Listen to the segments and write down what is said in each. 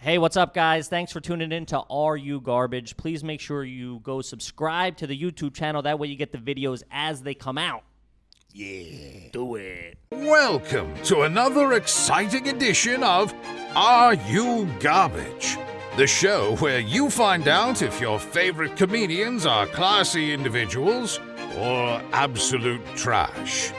Hey, what's up, guys? Thanks for tuning in to Are You Garbage? Please make sure you go subscribe to the YouTube channel. That way you get the videos as they come out. Yeah. Do it. Welcome to another exciting edition of Are You Garbage? The show where you find out if your favorite comedians are classy individuals or absolute trash.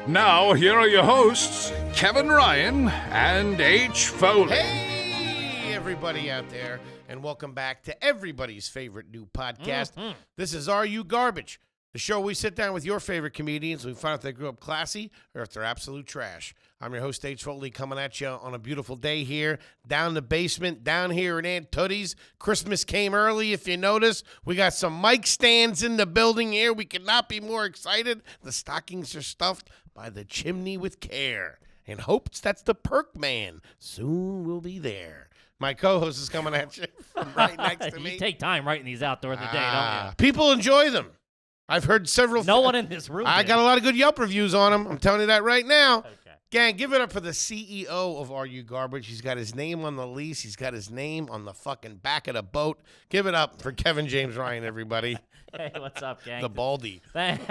Now, here are your hosts, Kevin Ryan and H. Foley. Hey, everybody out there, and welcome back to everybody's favorite new podcast. This is Are You Garbage? The show we sit down with your favorite comedians and we find out if they grew up classy or if they're absolute trash. I'm your host, H. Foley, coming at you on a beautiful day here, down the basement, down here in Aunt Tootie's. Christmas came early, if you notice. We got some mic stands in the building here. We could not be more excited. The stockings are stuffed by the chimney with care. In hopes that's the Perk Man. Soon we'll be there. My co-host is coming at you from right next to me. You take time writing these out during the day, don't you? People enjoy them. I've heard several. No one in this room. I got a lot of good Yelp reviews on him. I'm telling you that right now. Okay. Gang, give it up for the CEO of Are You Garbage. He's got his name on the lease. He's got his name on the fucking back of the boat. Give it up for Kevin James Ryan, everybody. Hey, what's up, gang? The Baldy. Thanks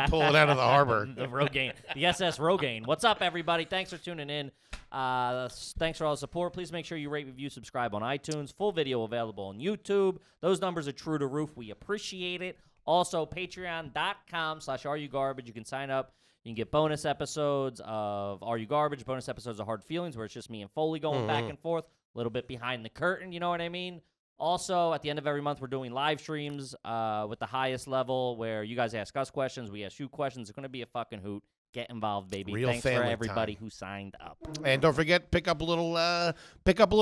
Pulling out of the harbor. The Rogaine. The SS Rogaine. What's up, everybody? Thanks for tuning in. Thanks for all the support. Please make sure you rate, review, subscribe on iTunes. Full video available on YouTube. Those numbers are true to roof. We appreciate it. Also, patreon.com/areyougarbage. You can sign up. You can get bonus episodes of Are You Garbage, bonus episodes of Hard Feelings, where it's just me and Foley going back and forth, a little bit behind the curtain, you know what I mean? Also, at the end of every month, we're doing live streams with the highest level, where you guys ask us questions, we ask you questions. It's going to be a fucking hoot. Get involved, baby. Real Thanks for family everybody time. who signed up. And don't forget, pick up a little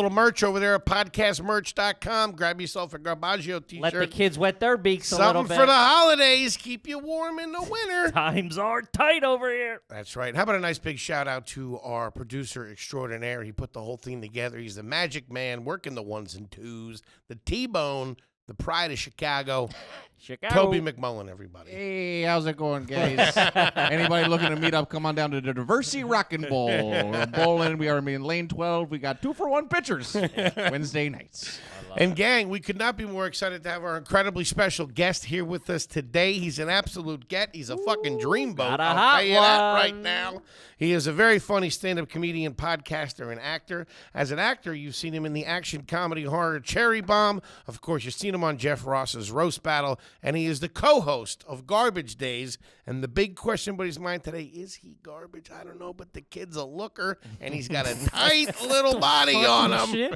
merch over there at podcastmerch.com. Grab yourself a Garbaggio t-shirt. Let the kids wet their beaks a little Something bit. for the holidays. Keep you warm in the winter. Times are tight over here. That's right. How about a nice big shout out to our producer extraordinaire? He put the whole thing together. He's the magic man, working the ones and twos, the T-Bone, the pride of Chicago. Toby McMullen, everybody. Hey, how's it going, guys? Anybody looking to meet up, come on down to the Diversity Rockin' Bowl. We're bowling. We are in lane 12. We got 2-for-1 pitchers Wednesday nights. And gang, we could not be more excited to have our incredibly special guest here with us today. He's an absolute get. He's a fucking dreamboat. got a I'll hot tell you that one. right now. He is a very funny stand-up comedian, podcaster, and actor. As an actor, you've seen him in the action comedy horror Cherry Bomb. Of course, you've seen him on Jeff Ross's Roast Battle. And he is the co-host of Garbage Days. And the big question in his mind today, is he garbage? I don't know, but the kid's a looker, and he's got a tight little body on him.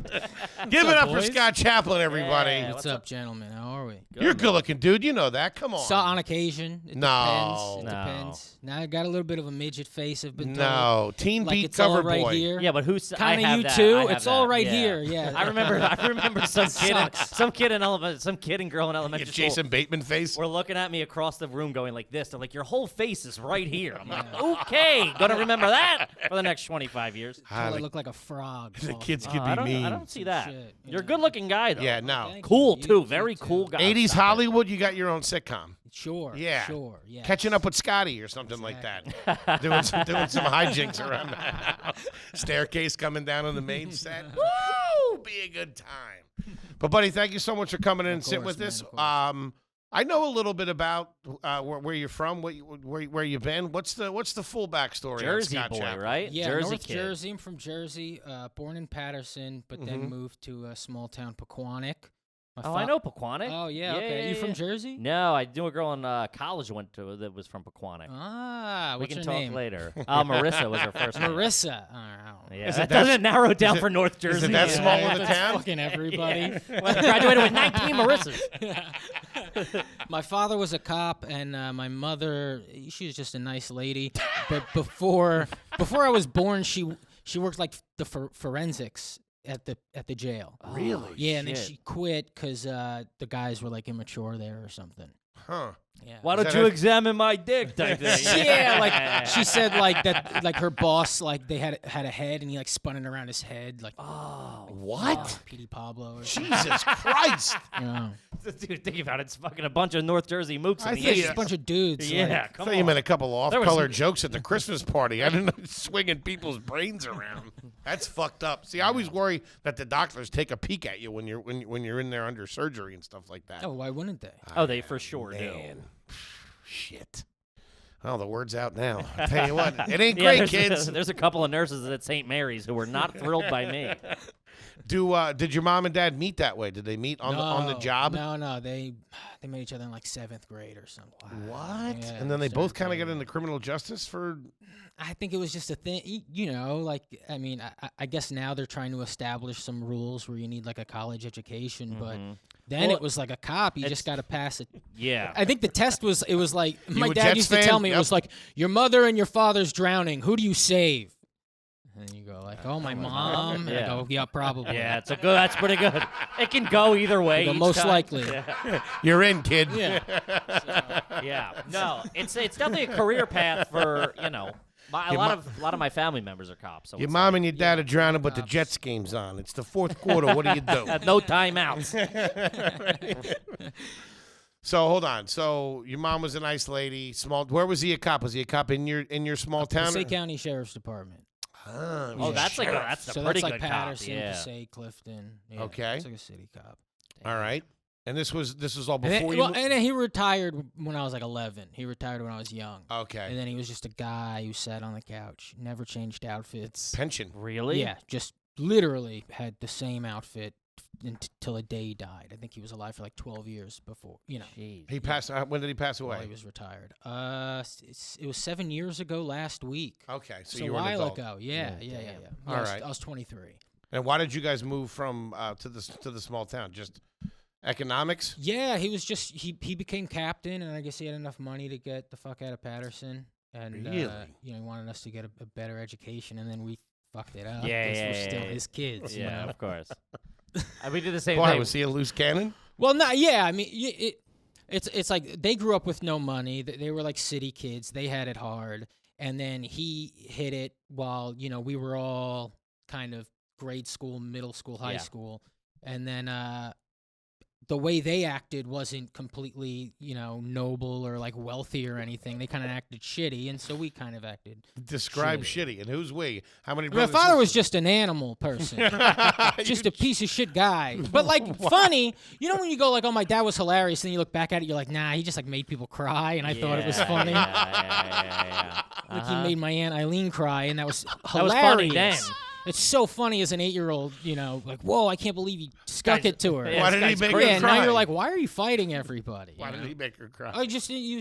Give it up for Scott Chaplain, everybody. Yeah. What's up, gentlemen? How are we? You're a good-looking dude. You know that. Come on. So on occasion. It No. depends. It No. depends. Now I got a little bit of a midget face. I've been told. No. Teen Like Beat it's all cover right boy. here. Yeah, but who's Kind I have of you that. too. I have It's all that. right Yeah. here. Yeah. I remember some kid and girl in Your elementary Jason school Bateman face. were looking at me across the room going like this. They're like, your whole face is right here. I'm like, okay, gonna remember that for the next 25 years. I look like a frog. The Oh, kids Oh, could I be don't, mean. I don't see that. Shit, You're a yeah. good-looking guy, though. Yeah, no. Thank Cool, you. too. You Very too. cool guy. 80s Stop it. Hollywood, you got your own sitcom. Sure. Yeah. Sure. Yeah. Catching up with Scotty or something like that. doing some hijinks around the house. Staircase coming down on the main set. Woo! Be a good time. But, buddy, thank you so much for coming in and sitting course, with us. man, of I know a little bit about where you're from, where you've been. What's the full backstory? Jersey on Scott boy, Chaplin? right? Yeah, Jersey North kid. Jersey. I'm from Jersey. Born in Patterson, but then moved to a small town, Pequannock. Oh, I know Pequannock. Oh, yeah. Okay. You from Jersey? No, I knew a girl in college went to that was from Pequannock. Ah, We what's can her talk name? later. Marissa was her first name. Marissa. Oh, Yeah, Is that it that- doesn't narrow it down is it- for North Jersey. it that Yeah. small of a That's town? fucking everybody. Well, graduated with 19 Marissas. My father was a cop, and my mother, she was just a nice lady. But before I was born, she worked like the forensics at the jail. Really? Yeah, and then shit. she quit because the guys were like immature there or something. Huh. Yeah. Why Is don't that you a- examine my dick? Type thing. Yeah, like she said, like that, like her boss, like they had a head, and he like spun it around his head, like What? Petey Pablo. Or Jesus Christ. you know. Dude, think about it. It's fucking a bunch of North Jersey mooks I in the think Just Yeah. a bunch of dudes. Yeah, like, I come thought you on. meant a couple There was off-color some- jokes at the Christmas party. I didn't know swinging people's brains around. That's fucked up. See, I always worry that the doctors take a peek at you when you're in there under surgery and stuff like that. Oh, why wouldn't they? Oh, they for sure do. Man. Shit. Oh, the word's out now. I tell you what, it ain't Yeah, great, there's kids. there's a couple of nurses at St. Mary's who were not thrilled by me. Did your mom and dad meet that way? Did they meet on the job? No, they met each other in like 7th grade or something. What? Yeah, And then they both 7th kind of grade. got into criminal justice for. I think it was just a thing, like, I mean, I guess now they're trying to establish some rules where you need like a college education, but then Well, it was like a cop. You just got to pass it. Yeah. I think the test was, it was like, my a dad Jets used to fan? tell me, Yep. it was like, your mother and your father's drowning. Who do you save? And you go like, oh, my mom. And I Yeah. go, yeah, probably. Yeah, that's pretty good. It can go either way. Go, each most time. likely. Yeah. You're in, kid. Yeah. Yeah. No, it's definitely a career path for, a lot of my family members are cops. So Your it's mom like, and your dad are drowning, but the Jets game's on. It's the 4th quarter. What do you do? no timeouts. So hold on. So your mom was a nice lady. Where was he a cop? Was he a cop in your small town? Passaic County Sheriff's Department. Ah, Oh, that's sheriff. that's a So pretty that's like good Patterson, cop. Yeah. Passaic, Clifton. Yeah, Okay. It's like a city cop. All right. And this was all And before then, you. well, and then he retired when I was like 11. He retired when I was young. Okay. And then he was just a guy who sat on the couch, never changed outfits. Pension. Really? Yeah, just literally had the same outfit until the day he died. I think he was alive for like 12 years before, Jeez. He passed. When did he pass while away? he was retired. It was 7 years ago last week. Okay, so So you a were an while adult. ago. Yeah. All right. I was 23. And why did you guys move from to the small town? Just economics? Yeah, he was just he became captain, and I guess he had enough money to get the fuck out of Patterson, and Really? he wanted us to get a better education, and then we fucked it up. Yeah, 'cause yeah, we're yeah, still yeah. his kids. you Yeah, know? of course. We did the same Why thing. was he a loose cannon? Well, no, yeah, I mean, it's like they grew up with no money. They were like city kids. They had it hard, and then he hit it while we were all kind of grade school, middle school, high Yeah. school, and then the way they acted wasn't completely noble or like wealthy or anything. They kind of acted shitty, and so we kind of acted. Describe shitty. And who's we? How many My brothers? father was just an animal person. Just a piece of shit guy. But like funny, when you go like, oh, my dad was hilarious, and then you look back at it, you're like, nah, he just like made people cry, and I thought it was funny. Yeah. Like he made my Aunt Eileen cry, and that was That hilarious. was funny then. It's so funny as an 8-year-old, like, whoa, I can't believe he stuck it to her. Yeah, Why this did he guy's make crazy. her Yeah, cry? now you're like, why are you fighting everybody? Why did he make her cry? He was just, he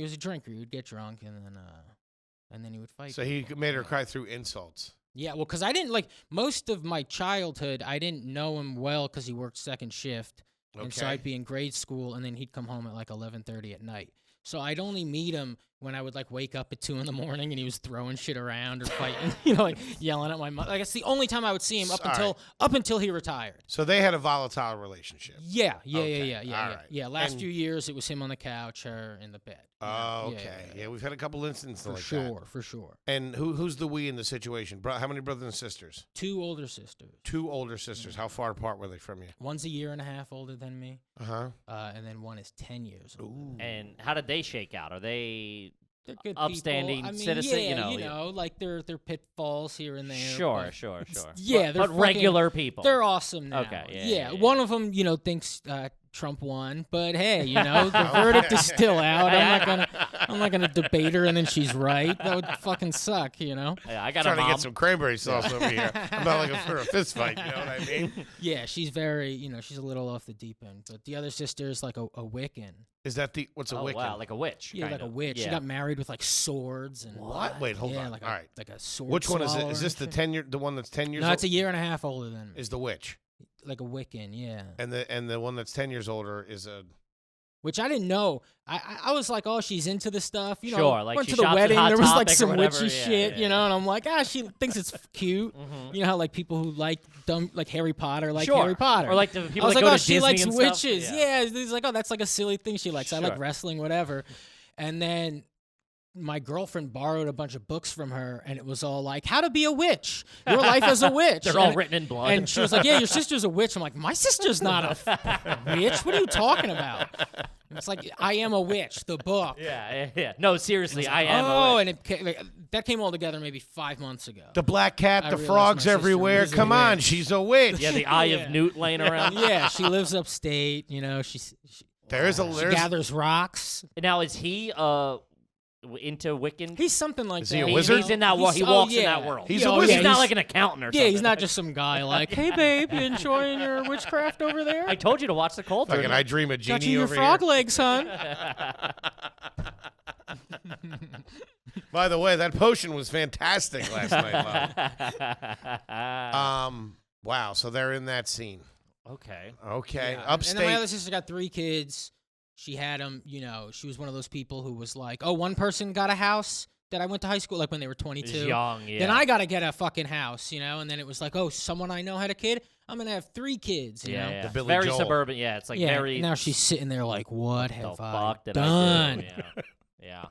was a drinker. He would get drunk, and then he would fight. So he made her cry through insults. Yeah, well, because I didn't most of my childhood, I didn't know him well because he worked second shift, and so Okay. I'd be in grade school, and then he'd come home at like 11:30 at night. So I'd only meet him when I would like wake up at 2 in the morning, and he was throwing shit around or fighting, like yelling at my mother. Like it's the only time I would see him up until he retired. So they had a volatile relationship. Yeah. Okay, all right. Yeah, last And- few years it was him on the couch, her in the bed. Oh, Yeah, okay. yeah. Yeah, we've had a couple instances For like sure, that. for sure. And who's the we in the situation? How many brothers and sisters? 2 older sisters. 2 older sisters. How far apart were they from you? One's a year and a half older than me, Uh-huh. and then one is 10 years older. Ooh. And how did they shake out? Are they They're good upstanding people. I mean, citizen, yeah, like they're pitfalls here and there. sure. but- Yeah, they're but fucking- regular people. They're awesome now. Okay, yeah. One of them, thinks Trump won, but hey, the verdict is still out. I'm not gonna debate her, and then she's right. That would fucking suck, Yeah, I got a Trying to mom. get some cranberry sauce over here. I'm not looking for a fist fight, you know what I mean? Yeah, she's very, she's a little off the deep end. But the other sister is like a Wiccan. Is that what's a Oh Wiccan? wow, like a witch. Yeah, kind like a of. witch. She Yeah. got married with like swords and What? Wait, hold yeah, on. Like All right. like a sword. Which one is it? swallower Is this and the shit. the one that's 10 years No, old? it's a year and a half older than me. Is the witch. Like a Wiccan, yeah. And the one that's 10 years older is a Which I didn't know. I was like, oh, she's into this stuff. Sure, like went she to the shops at wedding. Hot There was like Topic or some whatever, witchy yeah, shit, yeah. and I'm like, she thinks it's cute. You know how like people who like dumb, like Harry Potter, like Sure. Harry Potter. Or like the people I was that like, go oh, to she Disney likes and stuff. witches. Yeah. He's like, oh, that's like a silly thing she likes. I like Sure. wrestling, whatever. And then my girlfriend borrowed a bunch of books from her, and it was all like, how to be a witch, your life as a witch. They're all And- written in blood. And she was like, yeah, your sister's a witch. I'm like, my sister's not a witch. What are you talking about? It's like I Am a Witch, the book. Yeah. No, seriously, I am. Oh, a and that came all together maybe 5 months ago. The black cat, I the realized frogs my sister everywhere. was a Come on, witch. she's a witch. Yeah, the Eye of Newt laying around. Yeah, she lives upstate. You know, she There's gathers rocks. Now, is he into Wiccan? He's something like Is that. he a wizard? He's in that world. He walks in that world. He's a wizard. He's not like an accountant or something. Yeah, he's not just some guy like, hey, babe, you enjoying your witchcraft over there? I told you to watch the Cauldron. Fucking I Dream of Got Genie you your over frog here. legs, son. By the way, that potion was fantastic last night, love. Wow, so they're in that scene. Okay. Okay, Yeah. upstate. And then my other sister got 3 kids. She had them, you know, she was one of those people who was like, oh, one person got a house that I went to high school, like when they were 22. Young, yeah. Then I got to get a fucking house, you know, and then it was like, oh, someone I know had a kid. I'm going to have 3 kids, you know. Yeah. The Billy very Joel. suburban. Yeah, it's like Yeah, very. now she's sitting there like, what the have I fuck did done? I do? Yeah.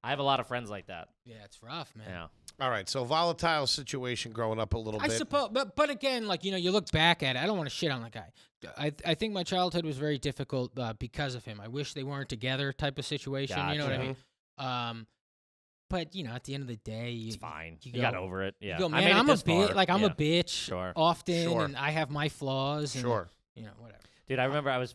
I have a lot of friends like that. Yeah, it's rough, man. Yeah. All right, so volatile situation growing up a little I bit. suppose, but again, like, you know, you look back at it. I don't want to shit on the guy. I think my childhood was very difficult because of him. I wish they weren't together, type of situation. You know what I mean? But you know, at the end of the day, It's fine. You go- got over it. Yeah. you go, I made man, it I'm a this far. bitch. Like I'm Yeah. a bitch Sure. often, Sure. and I have my flaws. And, Sure. You know, whatever. Dude, I remember I was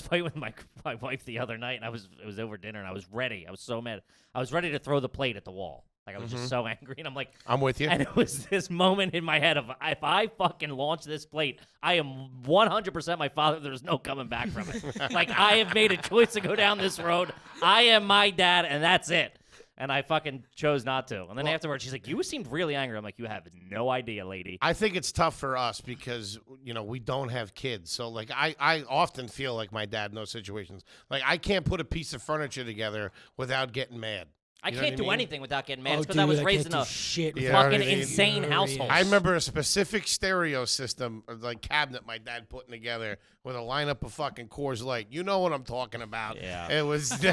fighting with my wife the other night, and it was over dinner, and I was ready. I was so mad. I was ready to throw the plate at the wall. Like I was just so angry, and I'm like, I'm with you. and it was this moment in my head of if I fucking launch this plate, I am 100% my father. There's no coming back from it. Like I have made a choice to go down this road. I am my dad, and that's it. And I fucking chose not to. And then afterwards, she's like, "You seemed really angry." I'm like, "You have no idea, lady." I think it's tough for us because, you know, we don't have kids. So, like, I often feel like my dad in those situations. Like, I can't put a piece of furniture together without getting mad. I You know can't what I do mean? anything without getting mad. Oh, It's because dude, I was I raised can't in do a shit You know what I fucking mean? insane Furious. household. I remember a specific stereo system, like cabinet my dad putting together with a lineup of fucking Coors Light. You know what I'm talking about. Yeah. It was,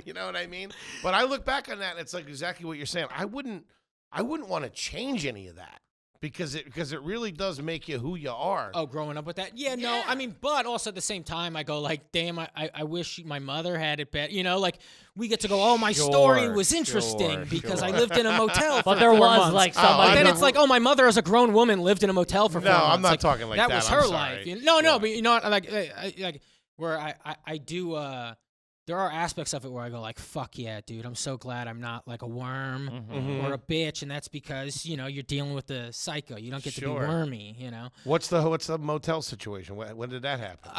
you know what I mean? But I look back on that and it's like exactly what you're saying. I wouldn't want to change any of that because it really does make you who you are. Oh, growing up with that? Yeah, no. I mean, but also at the same time, I go like, damn, I wish my mother had it better. You know, like we get to go, oh, my story Sure, was interesting sure, because sure. I lived in a motel for But there 4 was months. like Oh, somebody. I Then know. it's like, oh, my mother as a grown woman lived in a motel for 4 No, months. I'm not Like, talking like that. that. Was I'm her sorry. life. No, Sure. but you know what? Like where I do. There are aspects of it where I go like, fuck yeah, dude. I'm so glad I'm not like a worm Mm-hmm. or a bitch, and that's because you know you're dealing with the psycho. You don't get to be Sure. wormy. You know. What's the motel situation? When did that happen?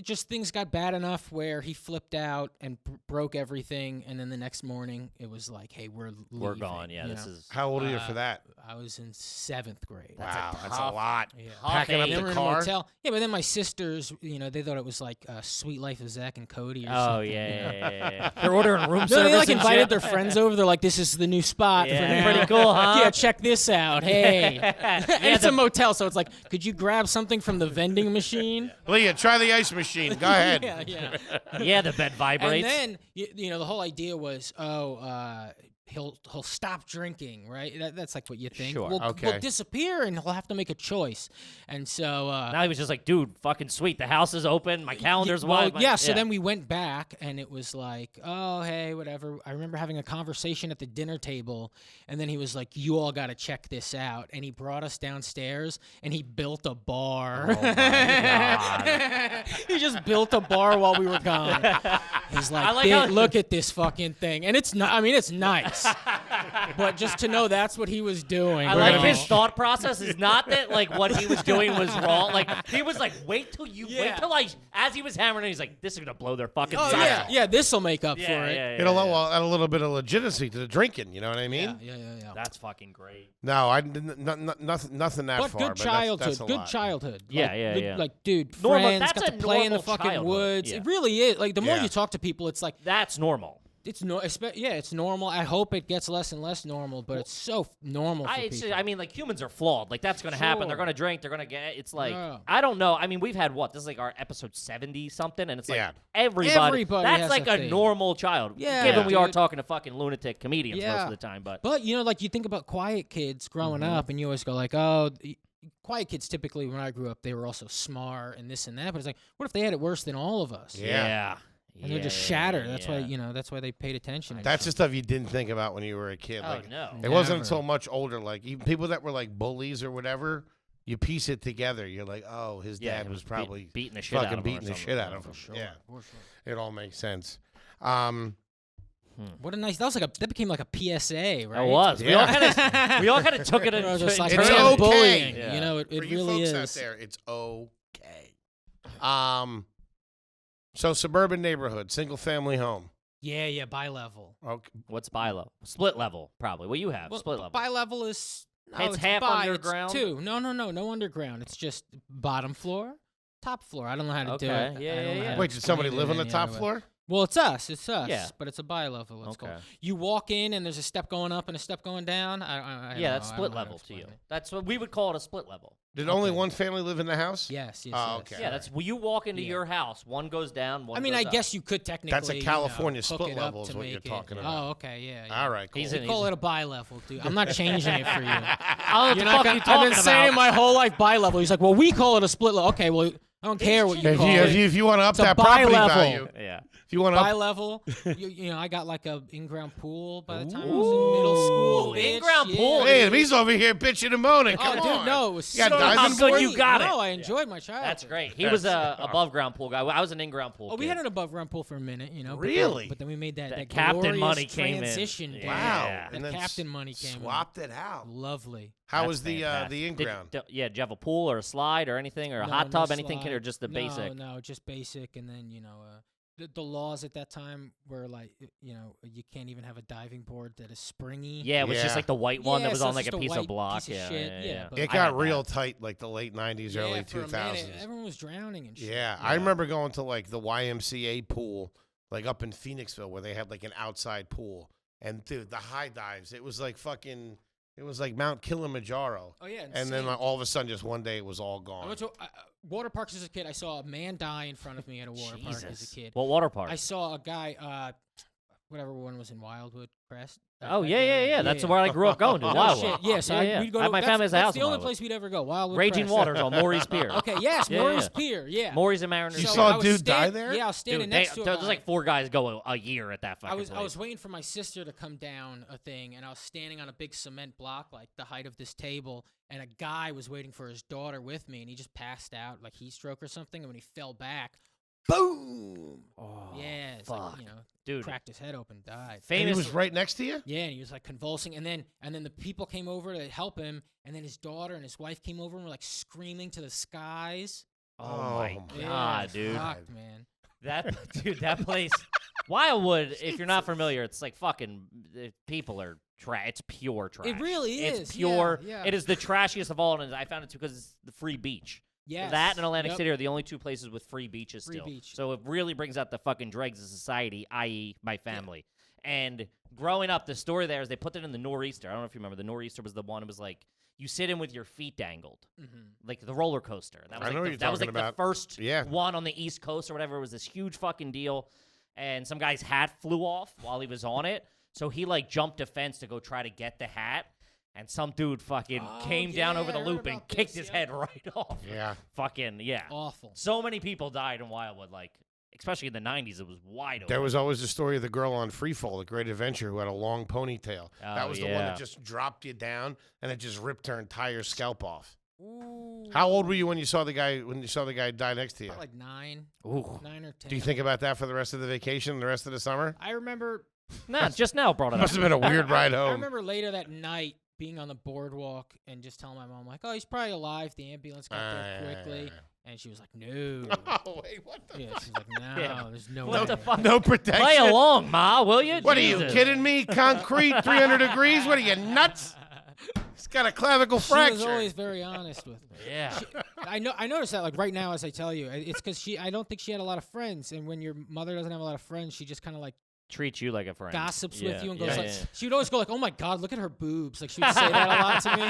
Just things got bad enough where he flipped out and broke everything, and then the next morning it was like, "Hey, we're We're leaving," gone. Yeah, you this know? is. How old are you for that? I was in 7th grade. Wow, that's a tough- lot. Yeah. Packing up age. Then the we're in a car. motel. Yeah, but then my sisters, you know, they thought it was like Sweet Life of Zach and Cody or Oh something. yeah, you know? yeah. They're ordering room No, service. they like and invited shit. their friends over. They're like, "This is the new spot for Yeah, now. pretty cool, huh? Yeah, check this out. Hey, and it's a the- motel, so it's like, could you grab something from the vending machine? Leah, try the ice machine. Go ahead. Yeah. Yeah, the bed vibrates. And then you know the whole idea was, he'll stop drinking, right? That's like what you think. Sure. We'll Okay. disappear, and he'll have to make a choice. And so now he was just like, dude, fucking sweet. The house is open. My calendar's wide. yeah. So then we went back, and it was like, oh, hey, whatever. I remember having a conversation at the dinner table, and then he was like, you all got to check this out. And he brought us downstairs, and he built a bar. Oh my God. He just built a bar while we were gone. He's like, I like how- look at this fucking thing. And it's not, I mean, it's nice. But just to know that's what he was doing. I you like know? his thought process is not that like what he was doing was wrong. Like he was like, wait till as he was hammering it, he's like, this is gonna blow their fucking Oh, socks yeah. off. Yeah, this will make up Yeah, for it. yeah, It'll yeah. add a little bit of legitimacy to the drinking. You know what I mean? Yeah. That's fucking great. No, nothing that But far. good childhood. That's a Good lot. childhood. Yeah, Like, yeah, good- yeah. Like, dude, Normal- friends, that's got a to play in the normal fucking childhood. woods. Yeah. It really is. Like, the more Yeah. you talk to people, it's like, That's normal. it's normal. I hope it gets less and less normal, but it's so normal for people. I mean, like humans are flawed. Like that's gonna happen. They're Sure. gonna drink. They're gonna get. It's like Yeah. I don't know. I mean, we've had what? This is like our episode 70 something, and it's like Yeah. everybody. Everybody That's has like a a thing. normal child. Yeah, Given we are dude. talking to fucking lunatic comedians most Yeah. of the time, but But you know, like you think about quiet kids growing Mm-hmm. up, and you always go like, "Oh, quiet kids typically, when I grew up, they were also smart and this and that. But it's like, what if they had it worse than all of us? Yeah. And they're just shattered. That's why, that's why they paid attention. and That's the stuff. stuff you didn't think about when you were a kid. Oh, Like, no. it wasn't Never. until much older, like even people that were like bullies or whatever, you piece it together. You're like, oh, his Yeah, dad he was probably beating the shit out of fucking him or beating the something. shit out of For him. sure. Yeah, For sure. it all makes sense. What a nice. That became like a PSA, right? It was. We all kind of took it We're all into just like, It's hey, okay. bullying. Yeah. You know, it For you really folks is. out there, it's okay. So suburban neighborhood, single family home. Yeah, bi-level. Okay. What's bi-level? Split level, probably. What you have? Well, Split level. Bi-level is It's half bi, underground? It's two. No underground. It's just bottom floor, top floor. I don't know how to do Okay. it. Yeah, I don't know yeah, how yeah. to Wait, did somebody explain it live on the any top other way. floor? Well, it's us. Yeah. But it's a bi-level. It's called. Okay. You walk in and there's a step going up and a step going down. I Yeah, don't that's know. I split don't know how level to explain you. it. That's what we would call it, a split level. Did only Okay. one family live in the house? Yes. Oh, yes. okay. Yeah, that's when you walk into Yeah. your house. One goes down, one I mean, goes I up. guess you could technically. That's a California hook split it up level is to what you're make it- talking about. Oh, okay, yeah. All right, cool. He's We in- call it a bi-level, dude. I'm not changing it for you. I don't know what You're the not fuck gonna, you I've talking been saying about. my whole life bi-level. He's like, well, we call it a split level. Okay, well, I don't care what you If call you, it. if you want to up It's a that property bi-level. value, Yeah. if you want to up, Bi-level. you know, I got like a in-ground pool by the time I was in middle school. Ooh, bitch. in-ground Yeah, pool. hey, dude. he's over here bitching and moaning. Oh, Come dude, on. no, it was You got so diving How good board? you got it. No, I enjoyed my childhood. That's great. He was a above ground pool guy. I was an in-ground pool Oh, we kid. had an above-ground pool for a minute, you know. Really? But then we made that captain glorious money came in. transition. dude. Wow. Yeah. And That then captain money came in. swapped it out. Lovely. How That's was the fantastic. in-ground? Did you have a pool or a slide or anything or a No, hot tub, no anything, slide. or just the basic? No, just basic. And then, you know, the laws at that time were like, you know, you can't even have a diving board that is springy. Yeah, it was just Yeah. like the white one Yeah, that was so on it's like a just a piece of white block. piece of Yeah, shit. yeah, Yeah, yeah. but- It I got had real that. tight like the late 90s, Yeah, early for a 2000s. minute, everyone was drowning and shit. Yeah, I remember going to like the YMCA pool, like up in Phoenixville, where they had like an outside pool. And dude, the high dives, it was like fucking, it was like Mount Kilimanjaro. Oh, yeah. And then like, all of a sudden, just one day, it was all I gone. went to water parks as a kid. I saw a man die in front of me at a water park as a Jesus. kid. What water park? I saw a guy, whatever one was in Wildwood, Crest. Oh, yeah. That's where I grew up going to. Oh, Wildwood. shit. Yes, we'd go to, My family has a that's house the in only Wildwood. place we'd ever go. Wildwood Raging Crest. Waters on Maury's Pier. Okay, yes, Yeah, Maury's yeah. Pier, yeah. Maury's and Mariners. You So saw I a was dude die there? Yeah, I was standing Dude, next to a there's guy. like 4 guys go a year at that fucking I was place. waiting for my sister to come down a thing, and I was standing on a big cement block, like the height of this table, and a guy was waiting for his daughter with me, and he just passed out, like heat stroke or something, and when he fell back, boom! Oh, Yeah, it's fuck. like, you know, Dude. cracked his head open, died. And he Famous. was right next to you? Yeah, and he was like convulsing, and then the people came over to help him, and then his daughter and his wife came over and were like screaming to the skies. Oh my Yeah, god, dude. Fucked, man. That place. Wildwood, if you're not familiar, it's like fucking people are trash. It's pure trash. It really is. It's pure. Yeah. It is the trashiest of all, and I found it because it's the free beach. Yes. That and Atlantic Yep. City are the only 2 places with free beaches Free still. beach. So it really brings out the fucking dregs of society, i.e. my family. And growing up, the story there is they put it in the Nor'easter. I don't know if you remember. The Nor'easter was the one. It was like you sit in with your feet dangled, like the roller coaster. That was I like know what the, you're that was like talking about. the first Yeah. one on the East Coast or whatever. It was this huge fucking deal. And some guy's hat flew off while he was on it. So he like jumped a fence to go try to get the hat. And some dude fucking came down over yeah, the I heard loop and about kicked this, his yeah. head right off. Yeah. Fucking, yeah. Awful. So many people died in Wildwood, like, especially in the 90s. It was wide open. There was always the story of the girl on Freefall, The Great Adventure, who had a long ponytail. That Oh, was the one yeah. that just dropped you down and it just ripped her entire scalp off. Ooh. How old were you when you saw the guy die next to you? About like 9 Ooh. or 10. Do you think about that for the rest of the vacation, the rest of the summer? I remember. Nah, just now brought it Must up. have been a weird ride I home. remember later that night being on the boardwalk and just telling my mom like, "Oh, he's probably alive. The ambulance got there quickly." And she was like, "No." Oh, wait, what the Yeah, she's like, "No, Yeah. there's no What way." the fuck? No protection. Play along, Ma, will you? What are you Jesus. kidding me? Concrete, 300 degrees? What are you, nuts? He's got a clavicle She fracture. was always very honest with me. Yeah. I noticed that like right now as I tell you, it's because I don't think she had a lot of friends, and when your mother doesn't have a lot of friends, she just kind of like Treat you like a friend. gossips Yeah, with you and yeah, goes like, yeah. she would always go like, "Oh my God, look at her boobs!" Like she would say that a lot to me,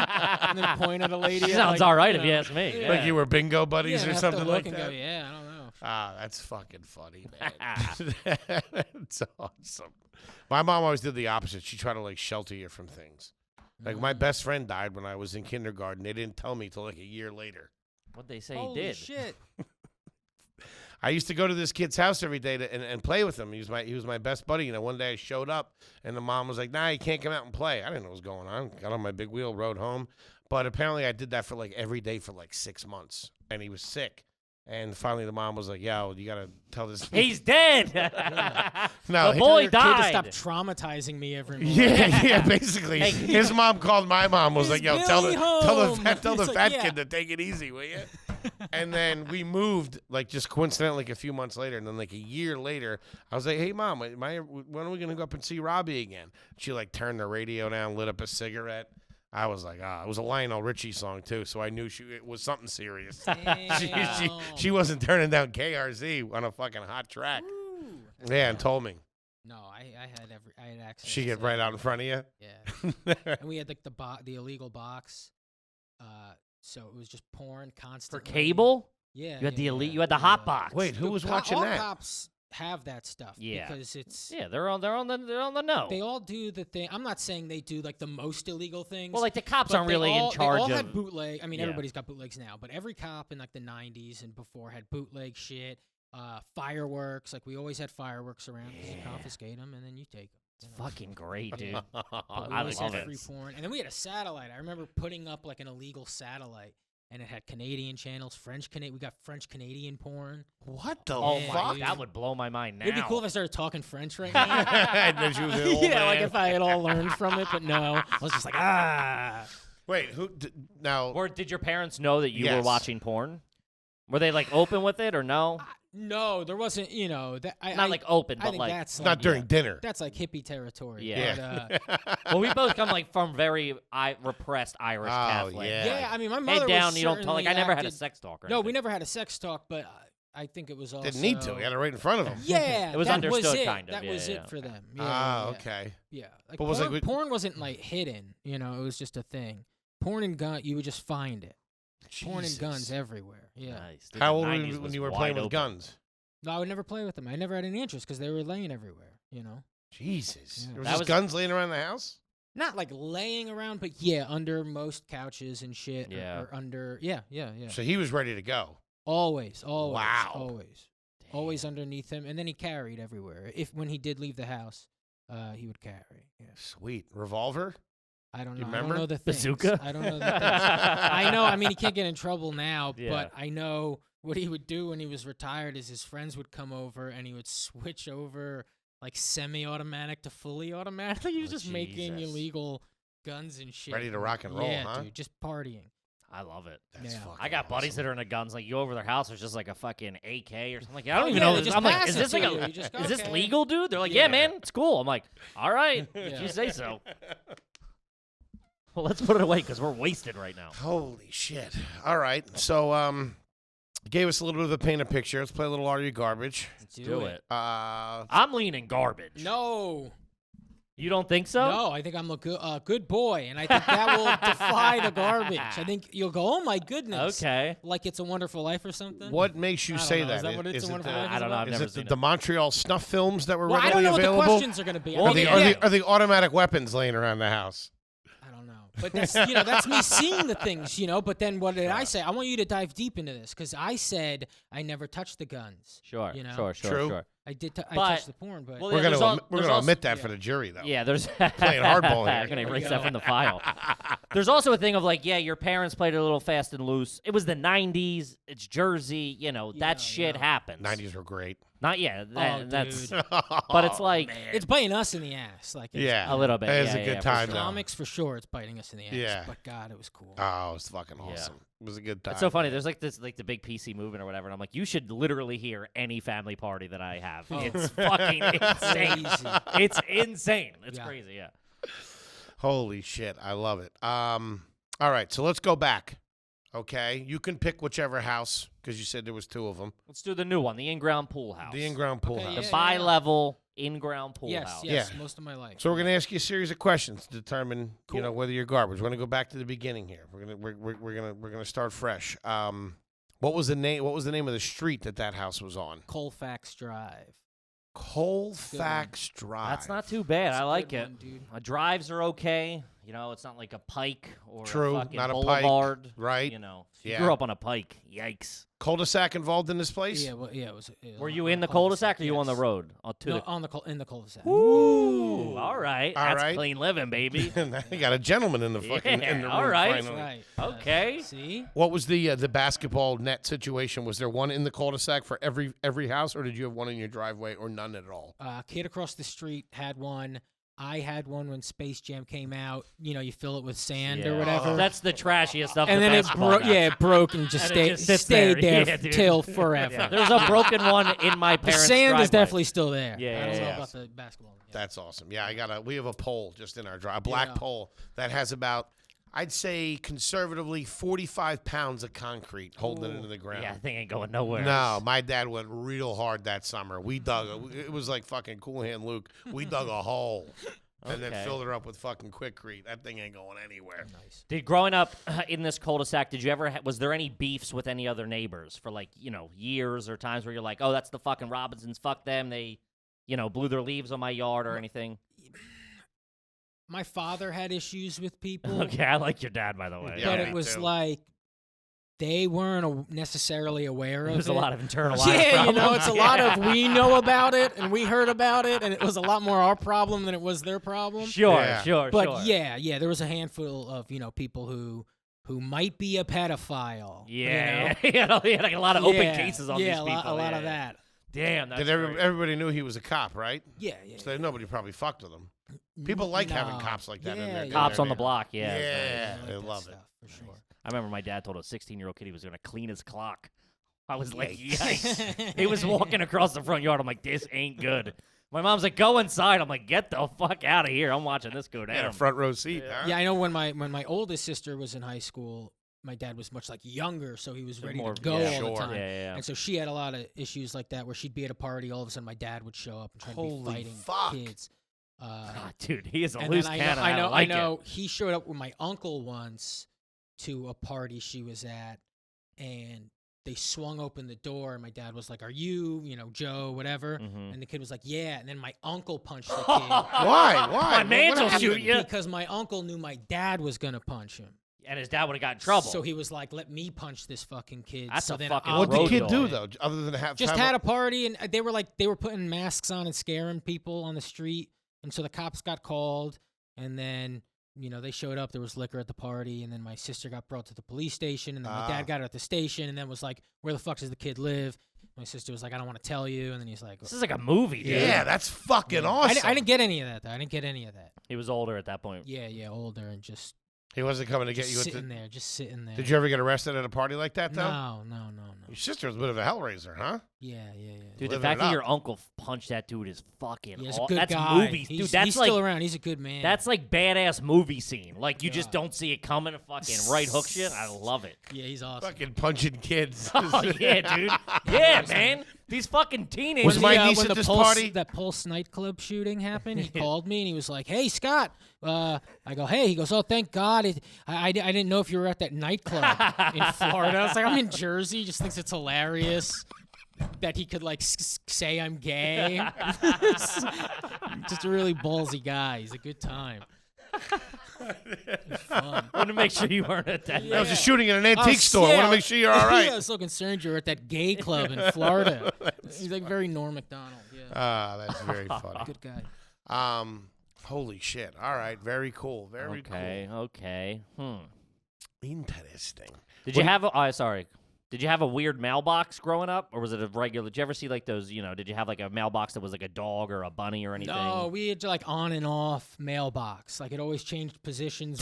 and then point at a lady. She and, sounds like, all right if know, you ask me. yeah. Like you were bingo Yeah, buddies and or I have to something look like and that. Go, yeah, I don't know. Ah, that's fucking funny, man. That's awesome. My mom always did the opposite. She tried to like shelter you from things. Like my best friend died when I was in kindergarten. They didn't tell me till like a year later. What'd they say Holy he did? shit. I used to go to this kid's house every day and play with him. He was my best buddy. You know, one day I showed up and the mom was like, "Nah, you can't come out and play." I didn't know what was going on. Got on my big wheel, rode home. But apparently I did that for like every day for like 6 months, and he was sick. And finally the mom was like, "Yo, you gotta tell this." He's dead. No, the boy Kid to died. stop traumatizing me every morning. Yeah, basically. Hey, His mom called my mom, was like, "Yo, tell the home." fat Yeah. kid to take it easy, will you?" And then we moved, like just coincidentally, like a few months later, and then like a year later, I was like, "Hey, Mom, when are we gonna go up and see Robbie again?" She like turned the radio down, lit up a cigarette. I was like, it was a Lionel Richie song too, so I knew it was something serious. She wasn't turning down KRZ on a fucking hot track. Ooh. Yeah, and told me. No, I had access. She to get right out in front of you. Yeah. And we had like the illegal box. So it was just porn For constantly. cable? Yeah. You had the yeah, elite. yeah, You had the yeah. hot box. Wait, who was watching all that? cops have that stuff. Yeah. Because it's Yeah, they're on the know. they all do the thing. I'm not saying they do like the most illegal things. Well, like the cops but aren't they really all, in charge They all of. had bootleg. I mean, Yeah. everybody's got bootlegs now, but every cop in like the '90s and before had bootleg shit. Fireworks. Like we always had fireworks around. 'Cause you confiscate them and then you take them. It's fucking great, dude. But we I always love had it. free porn, and then we had a satellite. I remember putting up like an illegal satellite, and it had Canadian channels, We got French Canadian porn. What the Oh Yeah, my, dude. that would blow my mind now. It'd be cool if I started talking French right now. And then she was an old yeah, like man. if I had all learned from it, but no, I was just like Wait, now? Or did your parents know that you were Yes. watching porn? Were they like open with it or no? No, there wasn't. You know that. Not like open, I but think like. that's Not like, during dinner. That's like hippie territory. Yeah. But, Well, we both come like from very repressed Irish Oh, Catholic. yeah. yeah, I mean, my mother Head down, was you don't talk. Like I never had a acted- sex talk. Or No, we anything. never had a sex talk, but I think it was also Didn't need to. He had it right in front of him. Yeah, It was that understood, was it. kind of. That Yeah, was yeah. it for them. Yeah, Ah, yeah. okay. Yeah, like But was, porn, like, porn wasn't like hidden. You know, it was just a thing. Porn and gun, you would just find it. Porn and Jesus. guns everywhere. Yeah. Nice. Dude, How the old were 90s you when was you were wide playing with open. guns? No, I would never play with them. I never had any interest because they were laying everywhere. You know, Jesus. Yeah. There was That just was- guns laying around the house? not like laying around, but yeah, under most couches and shit. Yeah. Or under. Yeah. So he was ready to go. Always. Wow. Always underneath him, and then he carried everywhere. If when he did leave the house, he would carry. Yeah. Sweet. Revolver? I don't You know. I remember? don't know the things. Bazooka? I don't know the things. I know. I mean, he can't get in trouble now, Yeah. but I know what he would do when he was retired is his friends would come over and he would switch over like semi-automatic to fully automatic. He was Oh, just making Jesus. illegal guns and shit. Ready to rock and roll, yeah, huh? dude, just partying. I love it. That's Yeah. fucking I got buddies awesome. that are into guns. Like you go over their house, there's just like a fucking AK or something. Like I don't Oh, even yeah, know. they This. just I'm like, pass is it this to like you. a? You just go, Is this okay. legal, dude? They're like, yeah, Yeah. man, it's cool. I'm like, all right, if Yeah. you say so. Well, let's put it away because we're wasted right now. Holy shit. All right. So, gave us a little bit of a paint a picture. Let's play a little Are You Garbage? Let's Do it. Uh, I'm leaning garbage. No, You don't think so? no, I think I'm a good boy, and I think that will defy the garbage. I think you'll go, oh my goodness, Okay. like It's a Wonderful Life or something. what makes you I don't say know. that? Is that what It's a it Wonderful the, Life I don't know. I've is never it seen the it. Montreal snuff films that were Well, I readily don't know available? what the questions are going to be. I Are mean, the, yeah, are the automatic weapons laying around the house? I don't know. But that's that's me seeing the things, But then what did I say? I want you to dive deep into this because I said I never touched the guns. Sure. You know? Sure. True. Sure. I did. I But- touched the porn, but Well, We're yeah, gonna there's al- we're there's gonna also- omit that yeah. for the jury, though. Yeah, there's Playing hardball here. I'm gonna erase you that go. from the file. There's also a thing of like, yeah, your parents played it a little fast and loose. It was the '90s. It's Jersey. That Yeah, shit yeah. happens. 90s were great. Not yet. Oh, That's. dude. But it's like it's biting us in the ass. Like it's, Yeah, a little bit. It was yeah, a yeah, good for time, sure. though. comics for sure. It's biting us in the ass. Yeah. But God, it was cool. Oh, it's fucking Yeah. awesome. It was a good time. It's so funny. There's like this, like the big PC movement or whatever, and I'm like, you should literally hear any family party that I have. Oh. It's fucking insane. Crazy. It's insane. It's Yeah. crazy. Yeah. Holy shit, I love it. All right, so let's go back. Okay, you can pick whichever house because you said there was two of them. Let's do the new one, the in-ground pool house. The in-ground pool Okay, house. The yeah. bi-level in-ground pool yes, house. yes, Yeah. most of my life. So we're gonna ask you a series of questions to determine, Cool. whether you're garbage. We're gonna go back to the beginning here. We're gonna start fresh. What was the name? What was the name of the street that house was on? Colfax Drive. Colfax Drive. That's not too bad. It's I a like good it. one, dude. Drives are okay. You know, it's not like a pike or True, a fucking not a pike, boulevard. right. You know, if you Yeah. grew up on a pike. Yikes. Cul-de-sac involved in this place? Yeah, well, yeah, it was. Were you in the cul-de-sac or you on the yes. road? No, in the cul-de-sac. Ooh, all right. All That's right. clean living, baby. You got a gentleman in the fucking in the Yeah, all room right. finally. Right. Okay. See? What was the basketball net situation? Was there one in the cul-de-sac for every house, or did you have one in your driveway, or none at all? Kid across the street had one. I had one when Space Jam came out. You know, you fill it with sand or Yeah. whatever. That's the trashiest stuff. and the then it basketball broke. guy. Yeah, it broke and just And it just sits stayed there. there Yeah, dude. till forever. Yeah. There's a broken one in my The parents' sand driveway. is definitely still there. Yeah, I don't yeah, know yeah. about the basketball. Yeah. That's awesome. Yeah, we have a pole just in our drive, a black Yeah. pole that has about, I'd say conservatively 45 pounds of concrete holding it into the ground. Yeah, that thing ain't going nowhere. No, my dad went real hard that summer. We dug it was like fucking Cool Hand Luke. We dug a hole and then Okay. filled her up with fucking Quikrete. That thing ain't going anywhere. Nice. Did growing up in this cul-de-sac, did you ever was there any beefs with any other neighbors for like, you know, years or times where you're like, "Oh, that's the fucking Robinsons, fuck them. They, you know, blew their leaves on my yard or anything?" My father had issues with people, Okay, I like your dad, by the way. Yeah, but me it was too. like they weren't necessarily aware of There's it. a lot of internalized Yeah, you know, problems. it's a lot of we know about it and we heard about it, and it was a lot more our problem than it was their problem. Sure, Yeah. sure, But sure. yeah, there was a handful of people who might be a pedophile. Yeah, you know? he had like a lot of open Yeah, cases on yeah, these people. a lot yeah, of yeah. that. Damn, that's Did great. everybody knew he was a cop, right? Yeah. So nobody probably fucked with him. People like having No. cops like that in Yeah, their yeah. Cops in on the their block, yeah. Yeah, I they like that love it. stuff, for sure. I remember my dad told a 16-year-old kid he was going to clean his clock. I was like, yikes. He was walking across the front yard. I'm like, this ain't good. My mom's like, go inside. I'm like, get the fuck out of here. I'm watching this go Yeah, down. a front row seat. Huh? Yeah, I know when my oldest sister was in high school, my dad was much like younger, so he was ready more- to go yeah, all sure. the time. Yeah. And so she had a lot of issues like that, where she'd be at a party, all of a sudden my dad would show up and try to Holy be fighting fuck. kids. God, dude, he is a And loose then cannon. I like know. it. He showed up with my uncle once to a party she was at, and they swung open the door, and my dad was like, "Are you, Joe, whatever?" Mhm. And the kid was like, "Yeah." And then my uncle punched the kid Why? My mans will happened? shoot you. because my uncle knew my dad was gonna punch him. And his dad would have got in trouble. So he was like, "Let me punch this fucking kid." That's so a then fucking I'll What'd the road kid dog. do though, other than have Just had a party, and they were putting masks on and scaring people on the street, and so the cops got called, and then they showed up. There was liquor at the party, and then my sister got brought to the police station, and then my dad got her at the station, and then was like, "Where the fuck does the kid live?" My sister was like, "I don't want to tell you," and then he's like, This is like a movie, dude. Yeah, that's fucking awesome. I didn't get any of that, though. I didn't get any of that. He was older at that point. Yeah, older and just He wasn't coming to get you. sitting there, just sitting there. Did you ever get arrested at a party like that though? No. Your sister was a bit of a hellraiser, huh? Yeah. Dude, the Living fact it that up. your uncle punched that dude is fucking He's a aw- good that's guy. movies. He's, Dude, that's he's like still around. He's a good man. that's like badass movie scene. Like you just Yeah. don't see it coming and fucking right hook shit. I love it. yeah, he's awesome. Fucking punching kids. Oh yeah, dude. Yeah, man. These fucking teenagers. Was my niece when at the this Pulse, party? that Pulse nightclub shooting happened, he called me and he was like, "Hey, Scott." I go, "Hey." He goes, "Oh, thank God. I didn't know if you were at that nightclub in Florida." I was like, "I'm in Jersey." He just thinks it's hilarious that he could like say I'm gay. Just a really ballsy guy. He's a good time. It's fun. I want to make sure you weren't at that. That was a Yeah. shooting in an antique store. I want to make sure you're all Yeah, I right. was so concerned you were at that gay club in Florida. He's like very Norm Macdonald. Yeah, That's very funny. good guy. Holy shit. All right, very cool. Very Okay. cool. Interesting. Did you have a sorry. Did you have a weird mailbox growing up, or was it a regular? Did you ever see like those? Did you have like a mailbox that was like a dog or a bunny or anything? No, we had like on and off mailbox. Like it always changed positions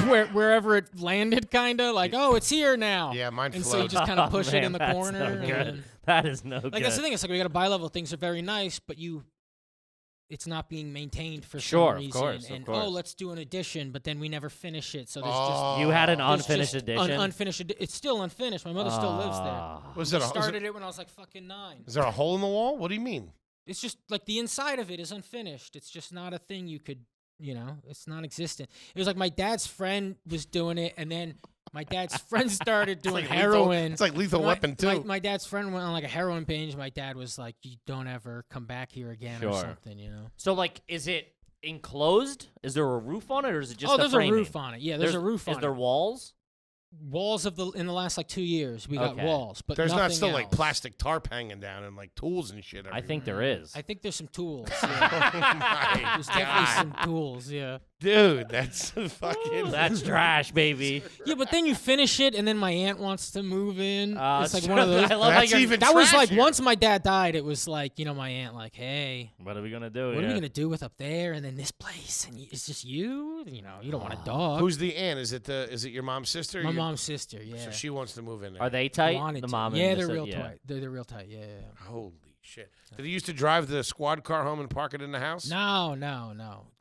wherever it landed, kind of like, oh, it's here now. Yeah, mine And so floats. you just kind of push it Man, in the that's corner. No and good. then- That is no good. like that's the thing. It's like we got a bi-level. Things are very nice, but it's not being maintained for Sure, some of reason. course, of and course. oh, let's do an addition, but then we never finish it. So there's You had an just unfinished edition. unfinished. It's still unfinished. My mother still lives there. Ah. Was I it a, started it when I was like fucking 9. is there a hole in the wall? What do you mean? It's just like the inside of it is unfinished. It's just not a thing you could, it's non-existent. It was like my dad's friend was doing it, and then my dad's friend started doing heroin. It's like Lethal Weapon too. My dad's friend went on like a heroin binge. My dad was like, "You don't ever come back here again," or Sure. something, So like, is it enclosed? Is there a roof on it, or is it just? Oh, the there's framing? a roof on it. Yeah, there's a roof on it. Is there walls? Walls in the last like 2 years we got Okay. walls, but There's not nothing still else. like plastic tarp hanging down and like tools and shit. I think there is. I think there's some tools. Oh Yeah. my There's definitely God. some tools. Yeah. Dude, that's fucking. That's trash, baby. Yeah, but then you finish it, and then my aunt wants to move in. It's like so- one of those. I love how That's you're. even That was like trashier. once my dad died, it was like, my aunt like, hey, What are we gonna do? what are we gonna do with up there and then this place? And it's just you. You don't want a dog. Who's the aunt? Is it your mom's sister? My mom's sister? Yeah. So she wants to move in there. Are they tight? Wanted The to. mom. Yeah, and they're the real yeah. tight. They're real tight. Yeah. Holy shit! Did he used to drive the squad car home and park it in the house? No.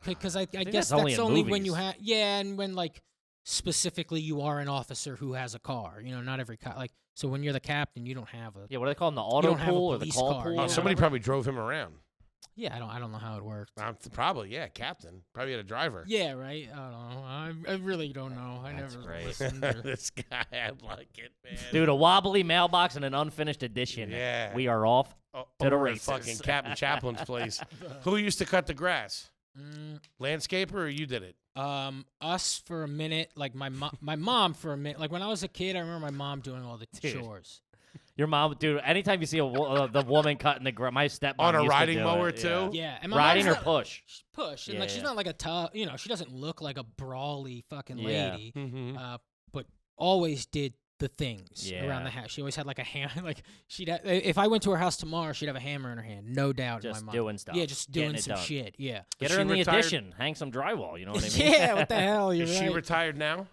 Because I guess that's that's only in only when you movies. have. Yeah, and when like specifically you are an officer who has a car. Not every cop. Like so when you're the captain, you don't have a. Yeah, what do they call them? The auto don't have a pool or the police call car, pool? yeah. Oh, or somebody whatever? probably drove him around. Yeah, I don't know how it worked. Probably, yeah, captain. Probably had a driver. Yeah, right. I don't know. I really don't know. I That's never great. listened. Or, This guy, I like it, man. Dude, a wobbly mailbox and an unfinished edition. Yeah. We are off. Oh, to the over at races. fucking Captain Chaplin's place. Who used to cut the grass? mm, Landscaper, or you did it? us for a minute. Like my mom for a minute. Like when I was a kid, I remember my mom doing all the Dude. chores. Your mom, dude. Anytime you see the woman cutting the grass, my stepmom On a used to riding do mower, it, too? Yeah, and my Riding or mom's not- push? Push, and Yeah, like she's yeah. not like a tough. She doesn't look like a brawly fucking Yeah. lady. Mm-hmm. But always did the things Yeah. around the house. She always had like a hammer. Like if I went to her house tomorrow, she'd have a hammer in her hand, no doubt. Just in my doing mind. stuff. Yeah, just Getting doing it some done. shit. Yeah. Get Is her she in the retired? addition. Hang some drywall. You know what I mean? Yeah, what the hell? You're Is she right. retired now?